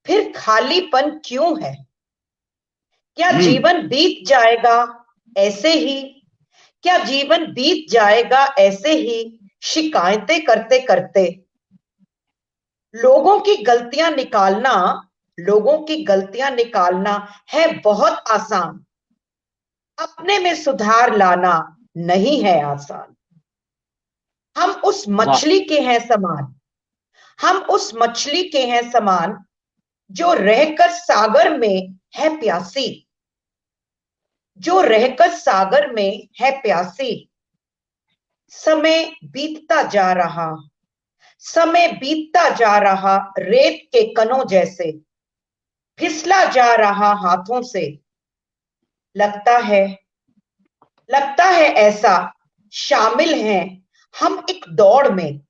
फिर खालीपन क्यों है? क्या जीवन बीत जाएगा ऐसे ही? क्या जीवन बीत जाएगा ऐसे ही शिकायतें करते करते? लोगों की गलतियां निकालना, लोगों की गलतियां निकालना है बहुत आसान, अपने में सुधार लाना नहीं है आसान। हम उस मछली के हैं समान, हम उस मछली के हैं समान, जो रहकर सागर में है प्यासी, जो रहकर सागर में है प्यासी। समय बीतता जा रहा, समय बीतता जा रहा, रेत के कणों जैसे फिसला जा रहा हाथों से। लगता है ऐसा शामिल हैं हम एक दौड़ में,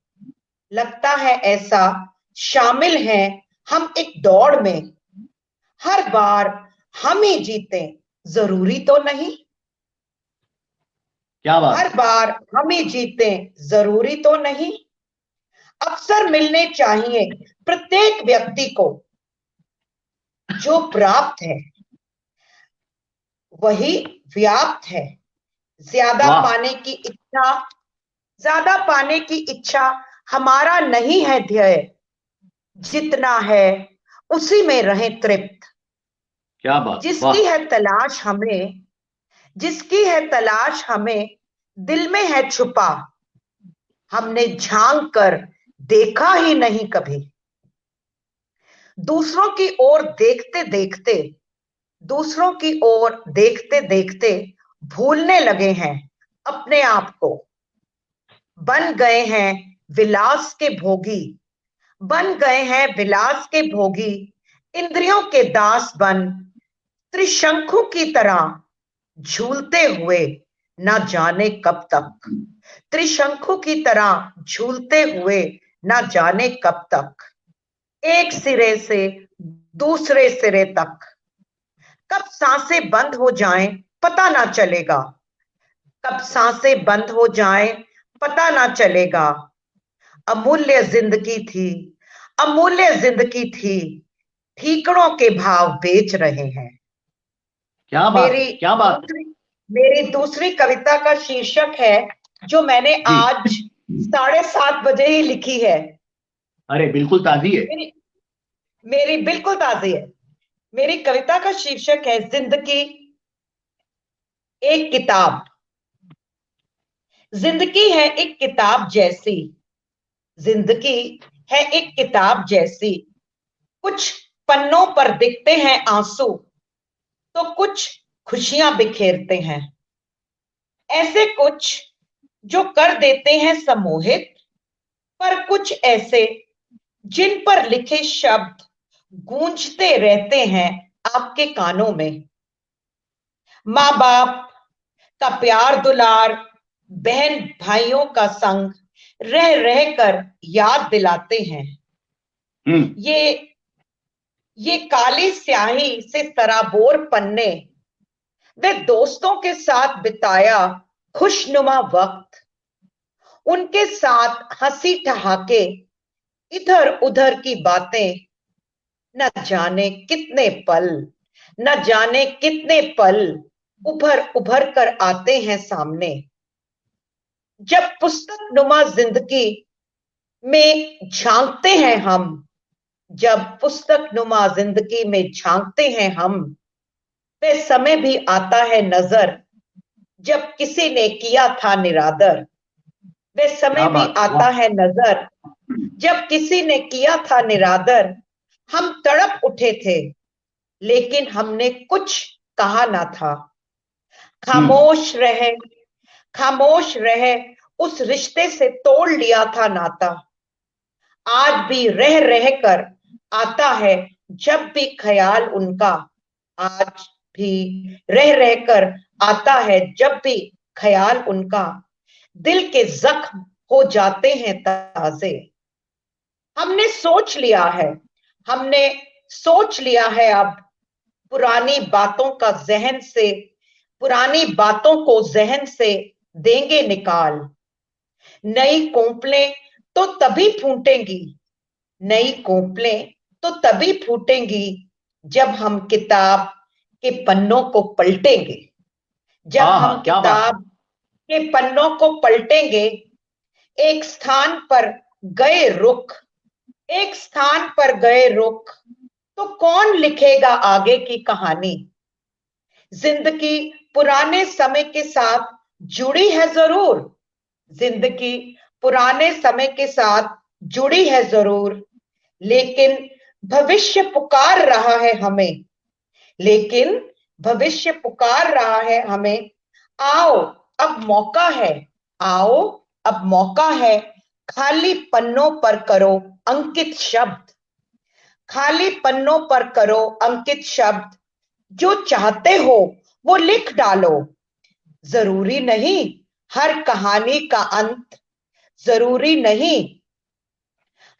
लगता है ऐसा शामिल हैं हम एक दौड़ में। हर बार हम ही जीते जरूरी तो नहीं, क्या बात। हर बार हम ही जीते जरूरी तो नहीं। अवसर मिलने चाहिए प्रत्येक व्यक्ति को, जो प्राप्त है वही व्याप्त है। ज्यादा पाने की इच्छा, ज्यादा पाने की इच्छा हमारा नहीं है ध्येय, जितना है उसी में रहे तृप्त। क्या बात। जिसकी है तलाश हमें, जिसकी है तलाश हमें, दिल में है छुपा, हमने झांक कर देखा ही नहीं कभी। दूसरों की ओर देखते देखते, दूसरों की ओर देखते देखते भूलने लगे हैं अपने आप को। बन गए हैं विलास के भोगी, बन गए हैं विलास के भोगी, इंद्रियों के दास बन त्रिशंकु की तरह झूलते हुए न जाने कब तक, त्रिशंकु की तरह झूलते हुए न जाने कब तक। एक सिरे से दूसरे सिरे तक। कब सांसें बंद हो जाएं पता ना चलेगा, कब सांसें बंद हो जाएं पता ना चलेगा। अमूल्य जिंदगी थी, अमूल्य जिंदगी थी, ठीकरों के भाव बेच रहे हैं। क्या बात है, क्या बात है। मेरी दूसरी कविता का शीर्षक है, जो मैंने जी। आज 7:30 बजे ही लिखी है। अरे बिल्कुल ताजी है। मेरी बिल्कुल ताजी है। मेरी कविता का शीर्षक है जिंदगी एक किताब। जिंदगी है एक किताब जैसी, जिंदगी है एक किताब जैसी। कुछ पन्नों पर दिखते हैं आंसू, तो कुछ खुशियां बिखेरते हैं। ऐसे कुछ जो कर देते हैं सम्मोहित, पर कुछ ऐसे जिन पर लिखे शब्द गूंजते रहते हैं आपके कानों में। माँ बाप का प्यार दुलार, बहन भाइयों का संग रह रह कर याद दिलाते हैं। ये काली स्याही से सराबोर पन्ने, वे दोस्तों के साथ बिताया खुशनुमा वक्त। उनके साथ हंसी ठहाके, इधर उधर की बातें, न जाने कितने पल, न जाने कितने पल उभर उभर कर आते हैं सामने। जब पुस्तक नुमा जिंदगी में झांकते हैं हम, जब पुस्तक नुमा जिंदगी में झांकते हैं हम, वे समय भी आता है नजर जब किसी ने किया था निरादर। वे समय भी आता है नजर जब किसी ने किया था निरादर। हम तड़प उठे थे लेकिन हमने कुछ कहा ना था। खामोश रहे, खामोश रहे, उस रिश्ते से तोड़ लिया था नाता। आज भी रह रह कर आता है जब भी ख्याल उनका, आज भी रह रह कर आता है जब भी ख्याल उनका। दिल के जख्म हो जाते हैं ताजे। हमने सोच लिया है, हमने सोच लिया है अब पुरानी बातों का जहन से, पुरानी बातों को जहन से देंगे निकाल। नई कोंपलें तो तभी फूटेंगी, नई कोंपलें तो तभी फूटेंगी जब हम किताब के पन्नों को पलटेंगे। जब हम किताब के पन्नों को पलटेंगे, एक स्थान पर गए रुख, एक स्थान पर गए रुख, तो कौन लिखेगा आगे की कहानी। जिंदगी पुराने समय के साथ जुड़ी है जरूर, जिंदगी पुराने समय के साथ जुड़ी है जरूर, लेकिन भविष्य पुकार रहा है हमें, लेकिन भविष्य पुकार रहा है हमें। आओ अब मौका है, आओ अब मौका है, खाली पन्नों पर करो अंकित शब्द, खाली पन्नों पर करो अंकित शब्द। जो चाहते हो वो लिख डालो, जरूरी नहीं हर कहानी का अंत, जरूरी नहीं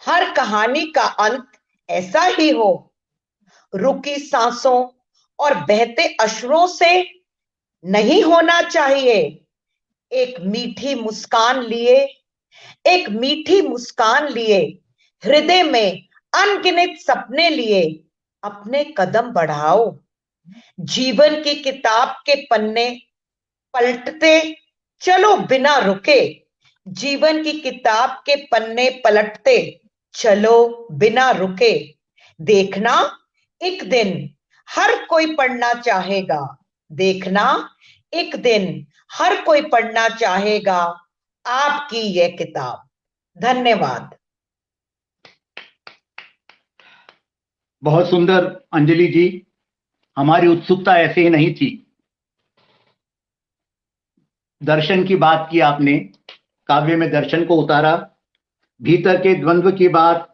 हर कहानी का अंत ऐसा ही हो। रुकी सांसों और बहते अश्रों से नहीं होना चाहिए। एक मीठी मुस्कान लिए, एक मीठी मुस्कान लिए, हृदय में अनगिनत सपने लिए अपने कदम बढ़ाओ। जीवन की किताब के पन्ने पलटते चलो बिना रुके, जीवन की किताब के पन्ने पलटते चलो बिना रुके। देखना एक दिन हर कोई पढ़ना चाहेगा, देखना एक दिन हर कोई पढ़ना चाहेगा आपकी यह किताब। धन्यवाद। बहुत सुंदर अंजलि जी, हमारी उत्सुकता ऐसे ही नहीं थी। दर्शन की बात की आपने, काव्य में दर्शन को उतारा, भीतर के द्वंद्व की बात,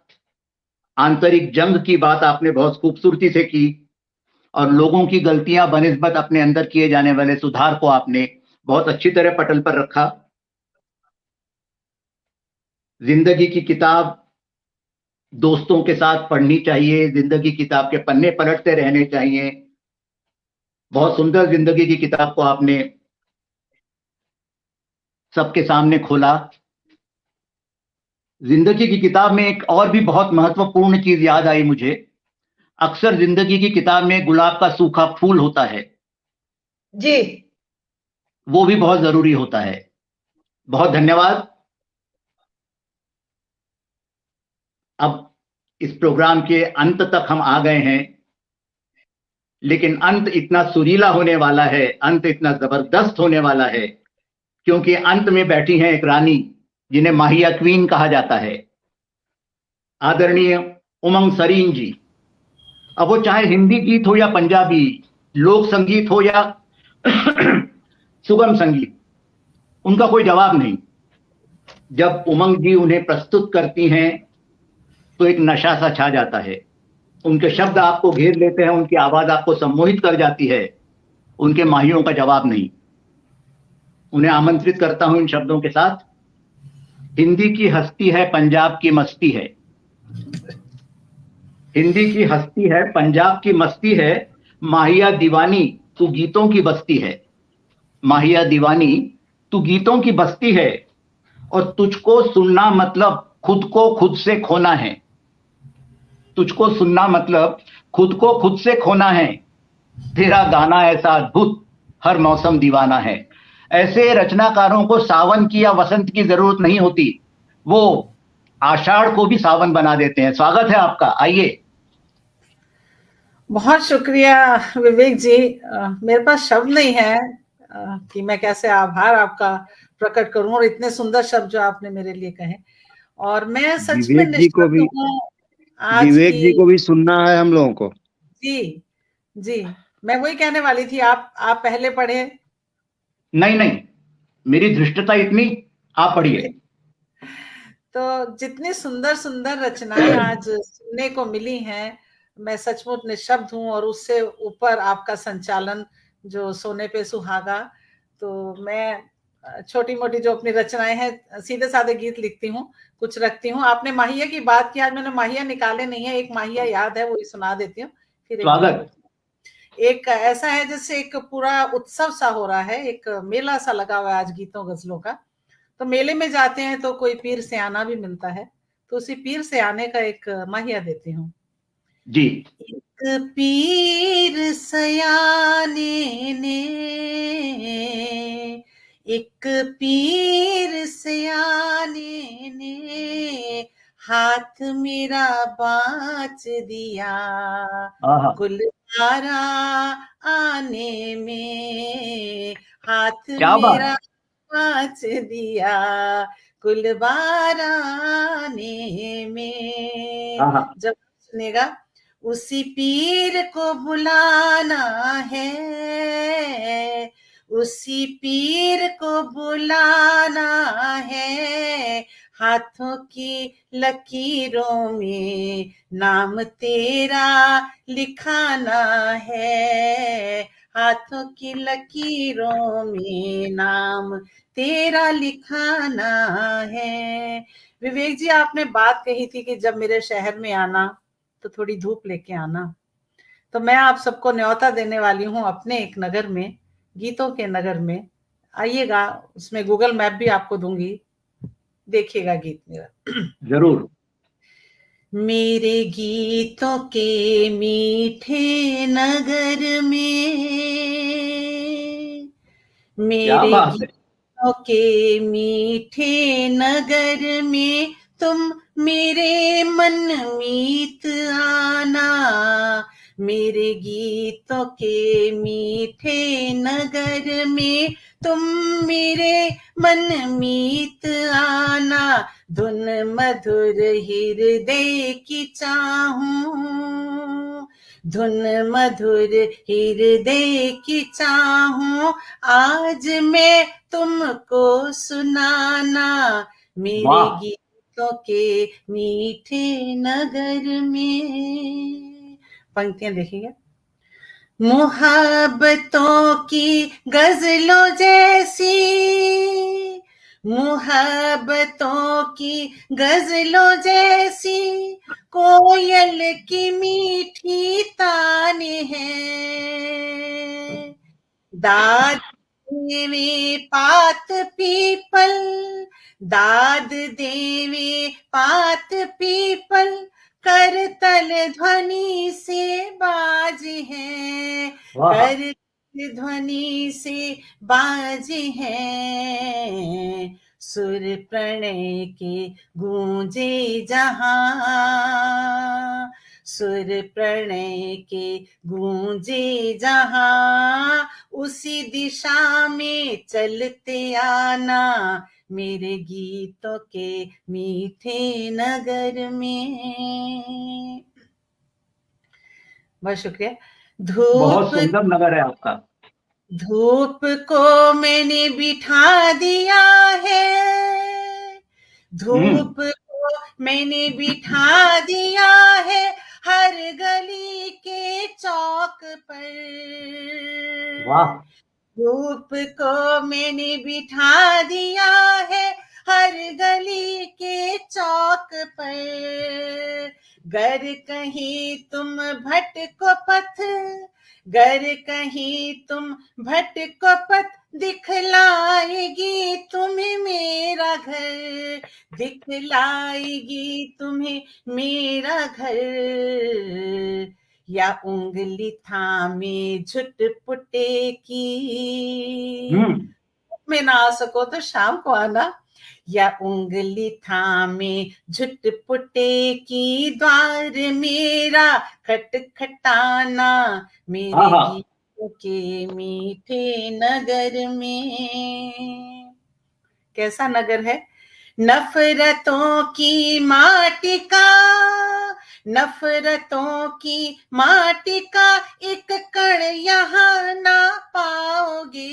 आंतरिक जंग की बात आपने बहुत खूबसूरती से की, और लोगों की गलतियां बनिस्बत अपने अंदर किए जाने वाले सुधार को आपने बहुत अच्छी तरह पटल पर रखा। जिंदगी की किताब दोस्तों के साथ पढ़नी चाहिए, जिंदगी किताब के पन्ने पलटते रहने चाहिए। बहुत सुंदर जिंदगी की किताब को आपने सबके सामने खोला। जिंदगी की किताब में एक और भी बहुत महत्वपूर्ण चीज याद आई मुझे। अक्सर जिंदगी की किताब में गुलाब का सूखा फूल होता है, जी। वो भी बहुत जरूरी होता है। बहुत धन्यवाद। अब इस प्रोग्राम के अंत तक हम आ गए हैं, लेकिन अंत इतना सुरीला होने वाला है, अंत इतना जबरदस्त होने वाला है, क्योंकि अंत में बैठी हैं एक रानी जिन्हें माहिया क्वीन कहा जाता है, आदरणीय उमंग सरीन जी। अब वो चाहे हिंदी गीत हो या पंजाबी, लोक संगीत हो या सुगम संगीत, उनका कोई जवाब नहीं। जब उमंग जी उन्हें प्रस्तुत करती हैं तो एक नशा सा छा जाता है। उनके शब्द आपको घेर लेते हैं, उनकी आवाज आपको सम्मोहित कर जाती है। उनके माहियों का जवाब नहीं। उन्हें आमंत्रित करता हूं इन शब्दों के साथ। हिंदी की हस्ती है, पंजाब की मस्ती है। हिंदी की हस्ती है, पंजाब की मस्ती है, माहिया दीवानी तू गीतों की बस्ती है। माहिया दीवानी तू गीतों की बस्ती है, और तुझको सुनना मतलब खुद को खुद से खोना है। तुझको सुनना मतलब खुद को खुद से खोना है। तेरा गाना ऐसा अद्भुत, हर मौसम दीवाना है। ऐसे रचनाकारों को सावन की या वसंत की जरूरत नहीं होती, वो आषाढ़ को भी सावन बना देते हैं। स्वागत है आपका, आइए। बहुत शुक्रिया विवेक जी। मेरे पास शब्द नहीं है कि मैं कैसे आभार आपका प्रकट करूं, और इतने सुंदर शब्द जो आपने मेरे लिए कहे। और मैं सच में निश्चित हूं आज विवेक जी को भी सुनना है हम लोगों को। जी जी, मैं वही कहने वाली थी। आप पहले पढ़े। नहीं, मेरी धृष्टता इतनी, आप पढ़िए। तो जितनी सुंदर सुंदर रचनाएं आज सुनने को मिली हैं, मैं सचमुच निशब्द हूं। और उससे ऊपर आपका संचालन जो सोने पे सुहागा। तो मैं छोटी मोटी जो अपनी रचनाएं हैं, सीधे साधे गीत लिखती हूँ, कुछ रखती हूँ। आपने माहिया की बात की, आज मैंने माहिया निकाले नहीं है। एक माहिया याद है, वही सुना देती हूँ, फिर स्वागत। एक ऐसा है जैसे एक पूरा उत्सव सा हो रहा है, एक मेला सा लगा हुआ है आज गीतों गजलों का। तो मेले में जाते हैं तो कोई पीर सियाना भी मिलता है, तो उसी पीर सियाने का एक माहिया देती हूँ जी। एक पीर सियाने ने, एक पीर सियाने ने हाथ मेरा बाँच दिया, गुलजारा आने में हाथ मेरा बाँच दिया, गुलबाराने में। जब सुनेगा, उसी पीर को बुलाना है, उसी पीर को बुलाना है, हाथों की लकीरों में नाम तेरा लिखाना है, हाथों की लकीरों में नाम तेरा लिखाना है। विवेक जी, आपने बात कही थी कि जब मेरे शहर में आना तो थोड़ी धूप लेके आना। तो मैं आप सबको न्योता देने वाली हूँ अपने एक नगर में, गीतों के नगर में। आइएगा, उसमें गूगल मैप भी आपको दूंगी, देखिएगा गीत मेरा जरूर। मेरे गीतों के मीठे नगर में, मेरे गीतों के मीठे नगर में तुम मेरे मन मीत आना, मेरे गीतों के मीठे नगर में तुम मेरे मन मीत आना, धुन मधुर हृदय की चाहूं, धुन मधुर हृदय की चाहूं, आज मैं तुमको सुनाना, मेरे गीतों के मीठे नगर में। पंक्तियां देखिएगा। मुहब्बतों की गजलों जैसी, मुहब्बतों की गजलों जैसी कोयल की मीठी ताने हैं। दाद देवे पात पीपल, दाद देवे पात पीपल, करतल ध्वनि से बाज है, वाह कर ध्वनि से बाज है। सुर प्रणय के गूंजे जहां, सुर प्रणय के गूंजे जहां, उसी दिशा में चलते आना मेरे गीतों के मीठे नगर में। बहुत शुक्रिया। बहुत धूप सुंदर नगर है आपका। धूप को मैंने बिठा दिया है, धूप को मैंने बिठा दिया है हर गली के चौक पर। वाह धूप को मैंने बिठा दिया है हर गली के चौक पर। गर कहीं तुम भटको पथ, गर कहीं तुम भटको पथ, दिखलाएगी तुम्हें मेरा घर, दिखलाएगी तुम्हें मेरा घर। या उंगली थामे झुटपुटे की, में ना आ सको तो शाम को आना। या उंगली थामे झुटपुटे की, द्वार मेरा खटखटाना मेरे आहा। गीतों के मीठे नगर में। कैसा नगर है? नफरतों की माटी का, नफरतों की माटी का एक कण यहाँ ना पाओगे।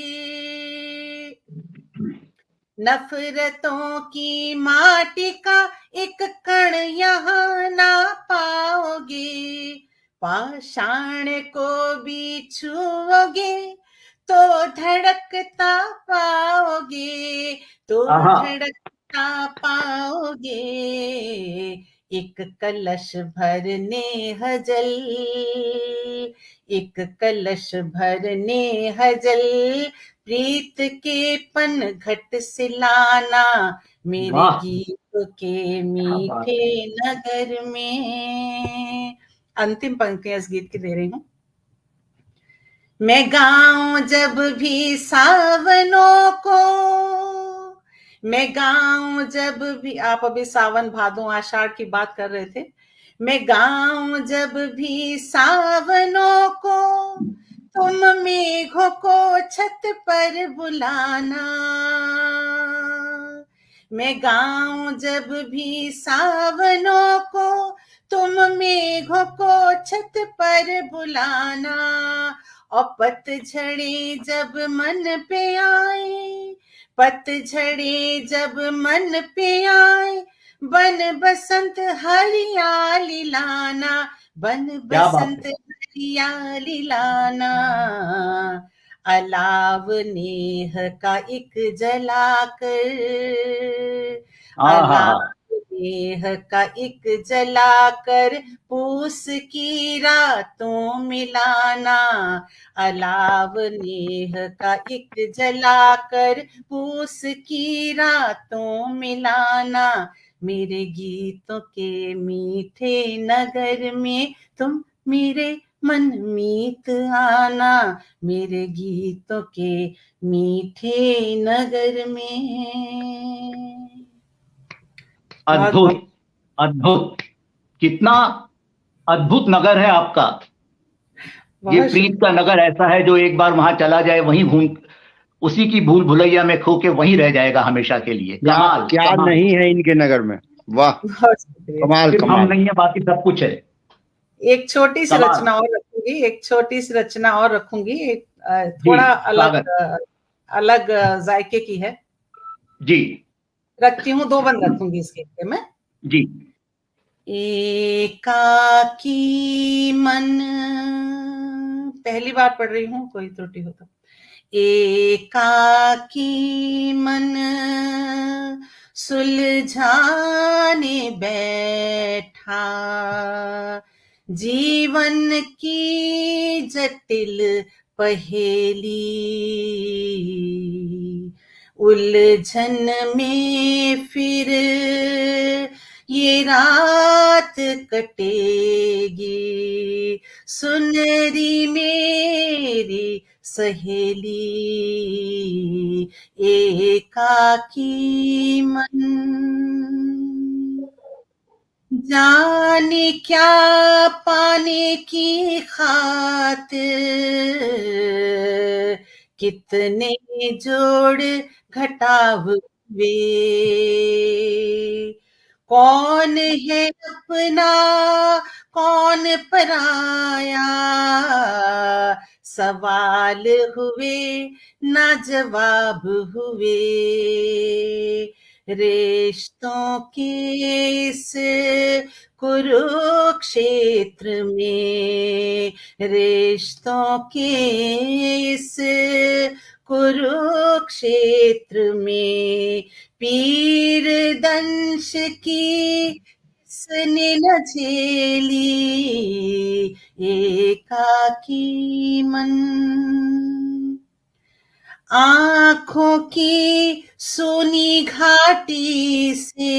नफरतों की माटी का एक कण यहाँ ना पाओगे। पाषाण को भी छुओगे तो धड़कता पाओगे, तो आहा। धड़कता पाओगे। एक कलश भरने हजल, एक कलश भरने हजल, प्रीत के पन घट से लाना मेरे वाह। गीतों के मीठे नगर में। अंतिम पंक्तियां इस गीत की दे रही हूं। मैं गाऊं जब भी सावनों को, मैं गाऊं जब भी, आप अभी सावन भादों आषाढ़ की बात कर रहे थे। मैं गाऊं जब भी सावनों को, तुम मेघों को छत पर बुलाना। मैं गाऊं जब भी सावनों को, तुम मेघों को छत पर बुलाना। और पतझड़े जब मन पे आए, पतझड़े जब मन पे आए, बन बसंत हरियाली लाना, बन बसंत हरियाली लाना। अलाव नेह का एक जलाकर, अलाव नेह का एक जलाकर, पूस की रातों मिलाना। अलाव नेह का एक जलाकर, पूस की रातों मिलाना मेरे गीतों के मीठे नगर में। तुम मेरे मन मीत आना मेरे गीतों के मीठे नगर में। अद्भुत अद्भुत, कितना अद्भुत नगर है आपका। ये प्रीत का नगर ऐसा है जो एक बार वहां चला जाए, वहीं घूम, उसी की भूल भुलैया में खो के वहीं रह जाएगा हमेशा के लिए। कमाल, क्या कमाल। नहीं है इनके नगर में, वाह कमाल सिर्फ हम कमाल। नहीं है, बाकी सब कुछ है। एक छोटी सी कमाल। रचना और रखूंगी, एक छोटी सी रचना और रखूंगी, एक थोड़ा अलग जायके की है जी। रखती हूँ, 2 बंद रखूंगी इसके में जी। एकाकी मन, पहली बार पढ़ रही हूँ, कोई त्रुटि हो तो। एकाकी मन सुलझाने बैठा, जीवन की जटिल पहेली, उलझन में फिर ये रात कटेगी, सुनरी मेरी सहेली, एकाकी मन। जाने क्या पाने की खातिर कितने जोड़ घटाव वे, कौन है अपना कौन पराया, सवाल हुए ना जवाब हुए, रिश्तों के इस कुरुक्षेत्र में, रिश्तों के इस कुरुक्षेत्र में, पीर दंश की किसने न झेली, एकाकी मन। आंखों की सोनी घाटी से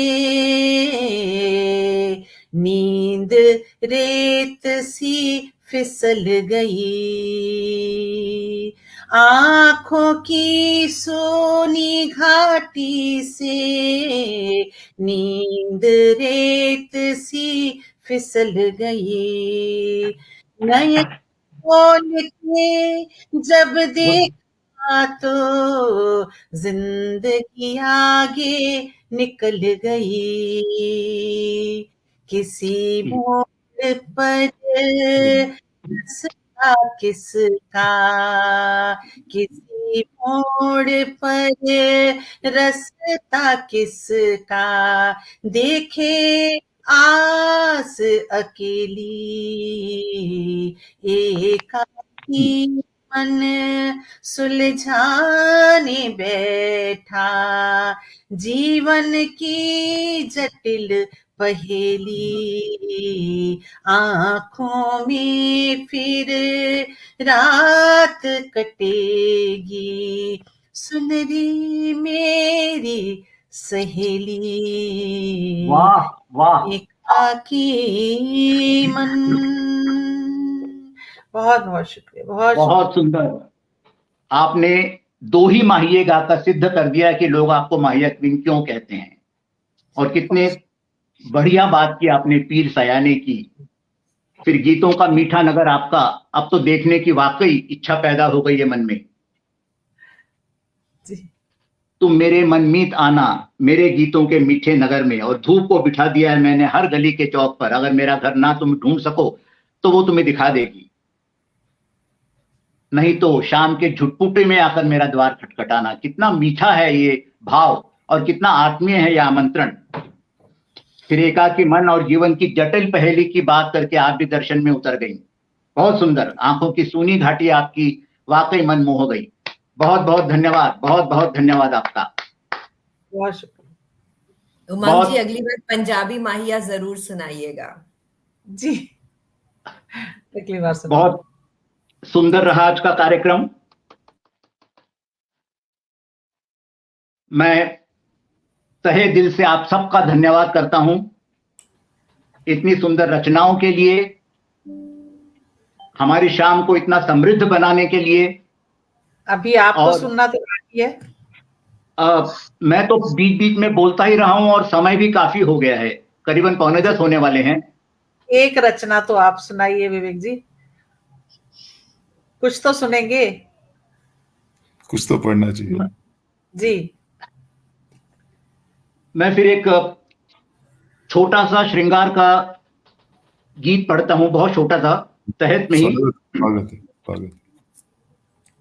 नींद रेत सी फिसल गई, आंखों की सोनी घाटी से नींद रेत सी फिसल गई, नयन खोल के जब देख तो जिंदगी आगे निकल गई, किसी मोड़ पर रास्ता किसका, किसी मोड़ पर रास्ता किसका, देखे आस अकेली, एकाकी मन सुलझाने बैठा, जीवन की जटिल पहेली, आंखों में फिर रात कटेगी, सुनरी मेरी सहेली, वाह वाह, एकाकी मन। बहुत बहुत शुक्रिया, बहुत सुंदर। आपने दो ही माहिए गाकर सिद्ध कर दिया कि लोग आपको माहिया क्वीन क्यों कहते हैं, और कितने बढ़िया बात की आपने पीर सयाने की। फिर गीतों का मीठा नगर आपका अब तो देखने की वाकई इच्छा पैदा हो गई है मन में। तुम मेरे मनमीत आना मेरे गीतों के मीठे नगर में, और धूप को बिठा दिया है मैंने हर गली के चौक पर, अगर मेरा घर ना तुम ढूंढ सको तो वो तुम्हें दिखा देगी, नहीं तो शाम के झुटपुटे में आकर मेरा द्वार खटखटाना। कितना मीठा है ये भाव और कितना आत्मीय है यह आमंत्रण। फिर एकाकी मन और जीवन की जटिल पहेली की बात करके आप भी दर्शन में उतर गई। बहुत सुंदर, आंखों की सूनी घाटी आपकी वाकई मन मोह गई। बहुत बहुत धन्यवाद, बहुत बहुत धन्यवाद आपका। बहुत शुक्रिया उमंग जी, अगली बार पंजाबी माहिया जरूर सुनाइएगा। जी, अगली बार सुना। बहुत सुंदर रहा आज का कार्यक्रम। मैं तहे दिल से आप सबका धन्यवाद करता हूं इतनी सुंदर रचनाओं के लिए, हमारी शाम को इतना समृद्ध बनाने के लिए। अभी आपको सुनना तो बाकी है। मैं तो बीच बीच में बोलता ही रहा हूं और समय भी काफी हो गया है, करीबन 9:45 होने वाले हैं। एक रचना तो आप सुनाइए विवेक जी, कुछ तो सुनेंगे, कुछ तो पढ़ना चाहिए जी। मैं फिर एक छोटा सा श्रृंगार का गीत पढ़ता हूं, बहुत छोटा सा, तहत में ही। स्वागत है, स्वागत है।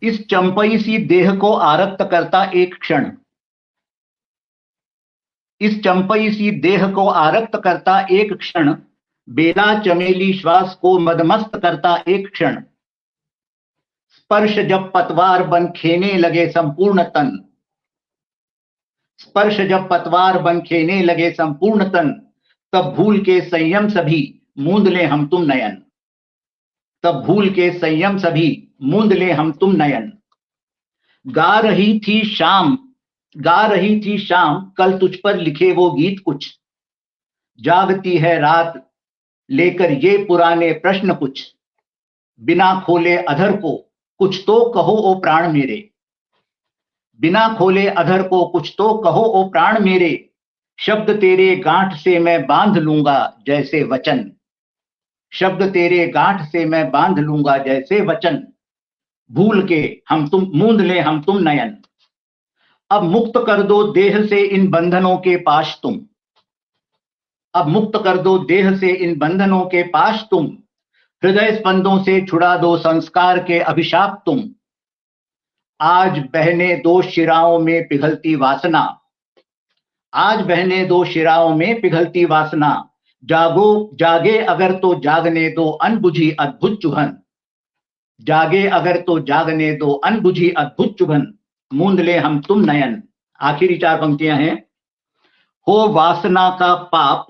इस चंपई सी देह को आरक्त करता एक क्षण, इस चंपई सी देह को आरक्त करता एक क्षण, बेला चमेली श्वास को मदमस्त करता एक क्षण, स्पर्श जब पतवार बन खेने लगे संपूर्ण तन, स्पर्श जब पतवार बन खेने लगे संपूर्ण तन, तब भूल के संयम सभी मूंद ले हम तुम नयन, तब भूल के संयम सभी मूंद ले हम तुम नयन। गा रही थी शाम कल तुझ पर लिखे वो गीत कुछ, जागती है रात लेकर ये पुराने प्रश्न कुछ, बिना खोले अधर को कुछ तो कहो ओ प्राण मेरे, बिना खोले अधर को कुछ तो कहो ओ प्राण मेरे, शब्द तेरे गांठ से मैं बांध लूंगा जैसे वचन, शब्द तेरे गांठ से मैं बांध लूंगा जैसे वचन, भूल के हम तुम मूंद ले हम तुम नयन। अब मुक्त कर दो देह से इन बंधनों के पाश तुम, अब मुक्त कर दो देह से इन बंधनों के पाश तुम, हृदय स्पंदों से छुड़ा दो संस्कार के अभिशाप तुम। आज बहने दो शिराओं में पिघलती वासना, आज बहने दो शिराओं में पिघलती वासना, जागो जागे अगर तो जागने दो अनबुझी अद्भुत चुभन, जागे अगर तो जागने दो अनबुझी अद्भुत चुभन, मूंद ले हम तुम नयन। आखिरी 4 पंक्तियां हैं। हो वासना का पाप,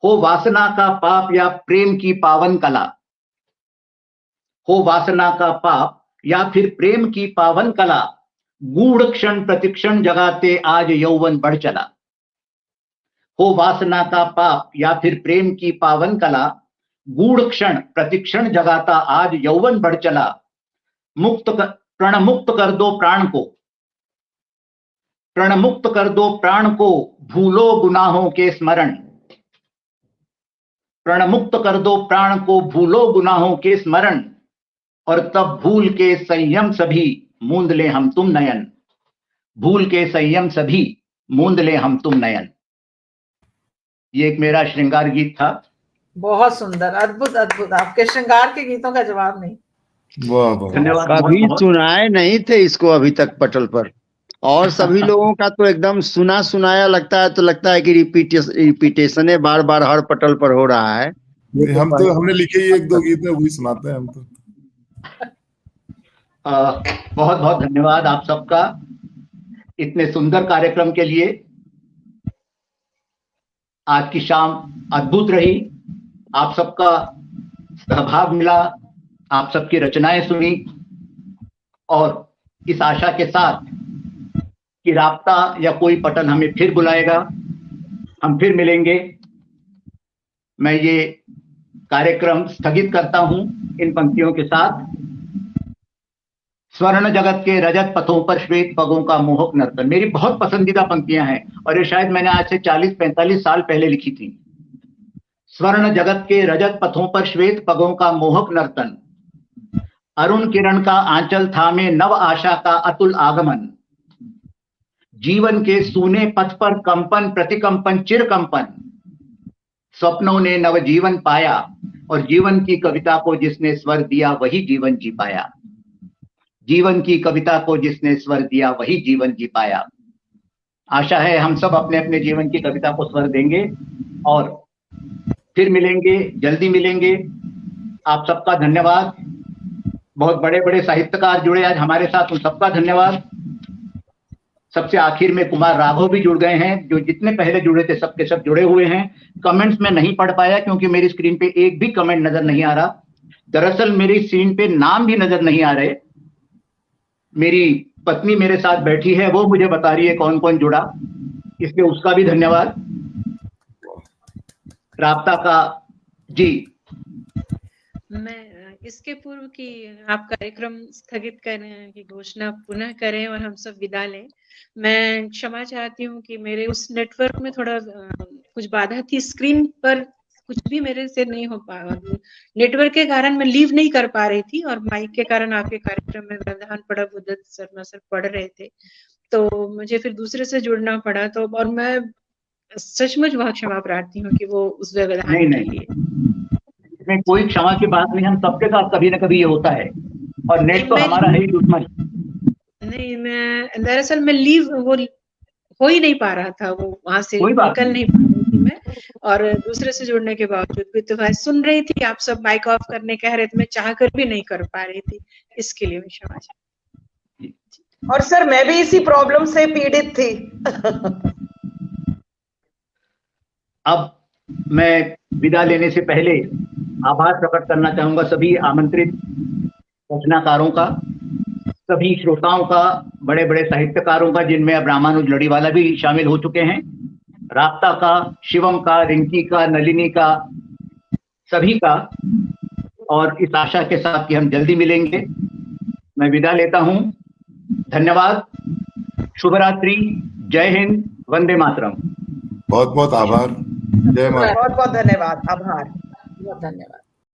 हो वासना का पाप या प्रेम की पावन कला, हो वासना का पाप या फिर प्रेम की पावन कला, गूढ़ क्षण प्रतिक्षण जगाते आज यौवन बढ़ चला। हो वासना का पाप या फिर प्रेम की पावन कला, गूढ़ क्षण प्रतिक्षण जगाता आज यौवन बढ़ चला। प्रणमुक्त कर दो प्राण को, प्रणमुक्त कर दो प्राण को, भूलो गुनाहों के स्मरण, प्रणमुक्त कर दो प्राण को, भूलो गुनाहों के स्मरण, और तब भूल के संयम सभी मूंद ले हम तुम नयन, भूल के संयम सभी मूंद ले हम तुम नयन। ये एक मेरा श्रृंगार गीत था। बहुत सुंदर, अद्भुत अद्भुत, आपके श्रृंगार के गीतों का जवाब नहीं। वाह वाह, धन्यवाद। कभी सुनाए नहीं थे इसको अभी तक पटल पर, और सभी लोगों का तो एकदम सुना सुनाया लगता है, तो लगता है कि रिपीटेशन बार बार हर पटल पर हो रहा है। हम तो हमने लिखे ही 1-2 गीत है, वही सुनाते हैं हम तो। बहुत बहुत धन्यवाद आप सबका इतने सुंदर कार्यक्रम के लिए। आज की शाम अद्भुत रही, आप सबका सहभाग मिला, आप सबकी रचनाएं सुनी, और इस आशा के साथ कि राब्ता या कोई पटल हमें फिर बुलाएगा, हम फिर मिलेंगे, मैं ये कार्यक्रम स्थगित करता हूं इन पंक्तियों के साथ। स्वर्ण जगत के रजत पथों पर श्वेत पगों का मोहक नर्तन, मेरी बहुत पसंदीदा पंक्तियां हैं, और ये शायद मैंने आज से 40-45 साल पहले लिखी थी। स्वर्ण जगत के रजत पथों पर श्वेत पगों का मोहक नर्तन, अरुण किरण का आंचल थामे नव आशा का अतुल आगमन, जीवन के सूने पथ पर कंपन प्रतिकंपन चिरकंपन, स्वप्नों ने नवजीवन पाया, और जीवन की कविता को जिसने स्वर दिया वही जीवन जी पाया, जीवन की कविता को जिसने स्वर दिया वही जीवन जी पाया। आशा है हम सब अपने अपने जीवन की कविता को स्वर देंगे, और फिर मिलेंगे, जल्दी मिलेंगे। आप सबका धन्यवाद। बहुत बड़े बड़े साहित्यकार जुड़े आज हमारे साथ, उन सबका धन्यवाद। सबसे आखिर में कुमार राघव भी जुड़ गए हैं, जो जितने पहले जुड़े थे सबके सब जुड़े हुए हैं। कमेंट्स में नहीं पढ़ पाया क्योंकि मेरी स्क्रीन पे एक भी कमेंट नजर नहीं आ रहा। दरअसल मेरी स्क्रीन पे नाम भी नजर नहीं आ रहे। मेरी पत्नी मेरे साथ बैठी है, वो मुझे बता रही है कौन कौन जुड़ा, इसलिए उसका भी धन्यवाद। राब्ता का जी। मैं इसके पूर्व कि आप कार्यक्रम स्थगित करें की घोषणा पुनः करें और हम सब विदा लें, मैं क्षमा चाहती हूँ कि मेरे उस नेटवर्क में थोड़ा कुछ बाधा थी, स्क्रीन पर कुछ भी मेरे से नहीं हो पा रहा, नेटवर्क के कारण मैं लीव नहीं कर पा रही थी, और माइक के कारण आपके कार्यक्रम में व्यवधान पड़ा, बुद्धत शर्मा सर पढ़ रहे थे, तो मुझे फिर दूसरे से जुड़ना पड़ा। तो और मैं सचमुच बहुत क्षमा प्रार्थी हूँ कि वो उस व्यवधान के लिए। इसमें कोई क्षमा की बात नहीं, हम सबके साथ कभी ना कभी ये होता है, और नेट तो हमारा है ही दुश्मन। नहीं, मैं दरअसल मैं लीव वो हो ही नहीं पा रहा था, वो वहां से निकल नहीं पा रही थी मैं, और दूसरे से जुड़ने के बावजूद भी। तो मैं सुन रही थी, आप सब माइक ऑफ करने कह रहे थे, मैं चाह कर भी नहीं कर पा रही थी, इसके लिए मैं क्षमा चाहती। और सर मैं भी इसी प्रॉब्लम से पीड़ित थी। अब मैं विदा लेने से पहले आभार प्रकट करना चाहूंगा सभी आमंत्रित रचनाकारों का, सभी श्रोताओं का, बड़े बड़े साहित्यकारों का, जिनमें अब रामानुज लड़ीवाला भी शामिल हो चुके हैं, राब्ता का, शिवम का, रिंकी का, नलिनी का, सभी का, और इस आशा के साथ कि हम जल्दी मिलेंगे, मैं विदा लेता हूं। धन्यवाद, शुभ रात्रि, जय हिंद, वंदे मातरम। बहुत बहुत आभार, जय माता। बहुत बहुत धन्यवाद, आभार, बहुत धन्यवाद।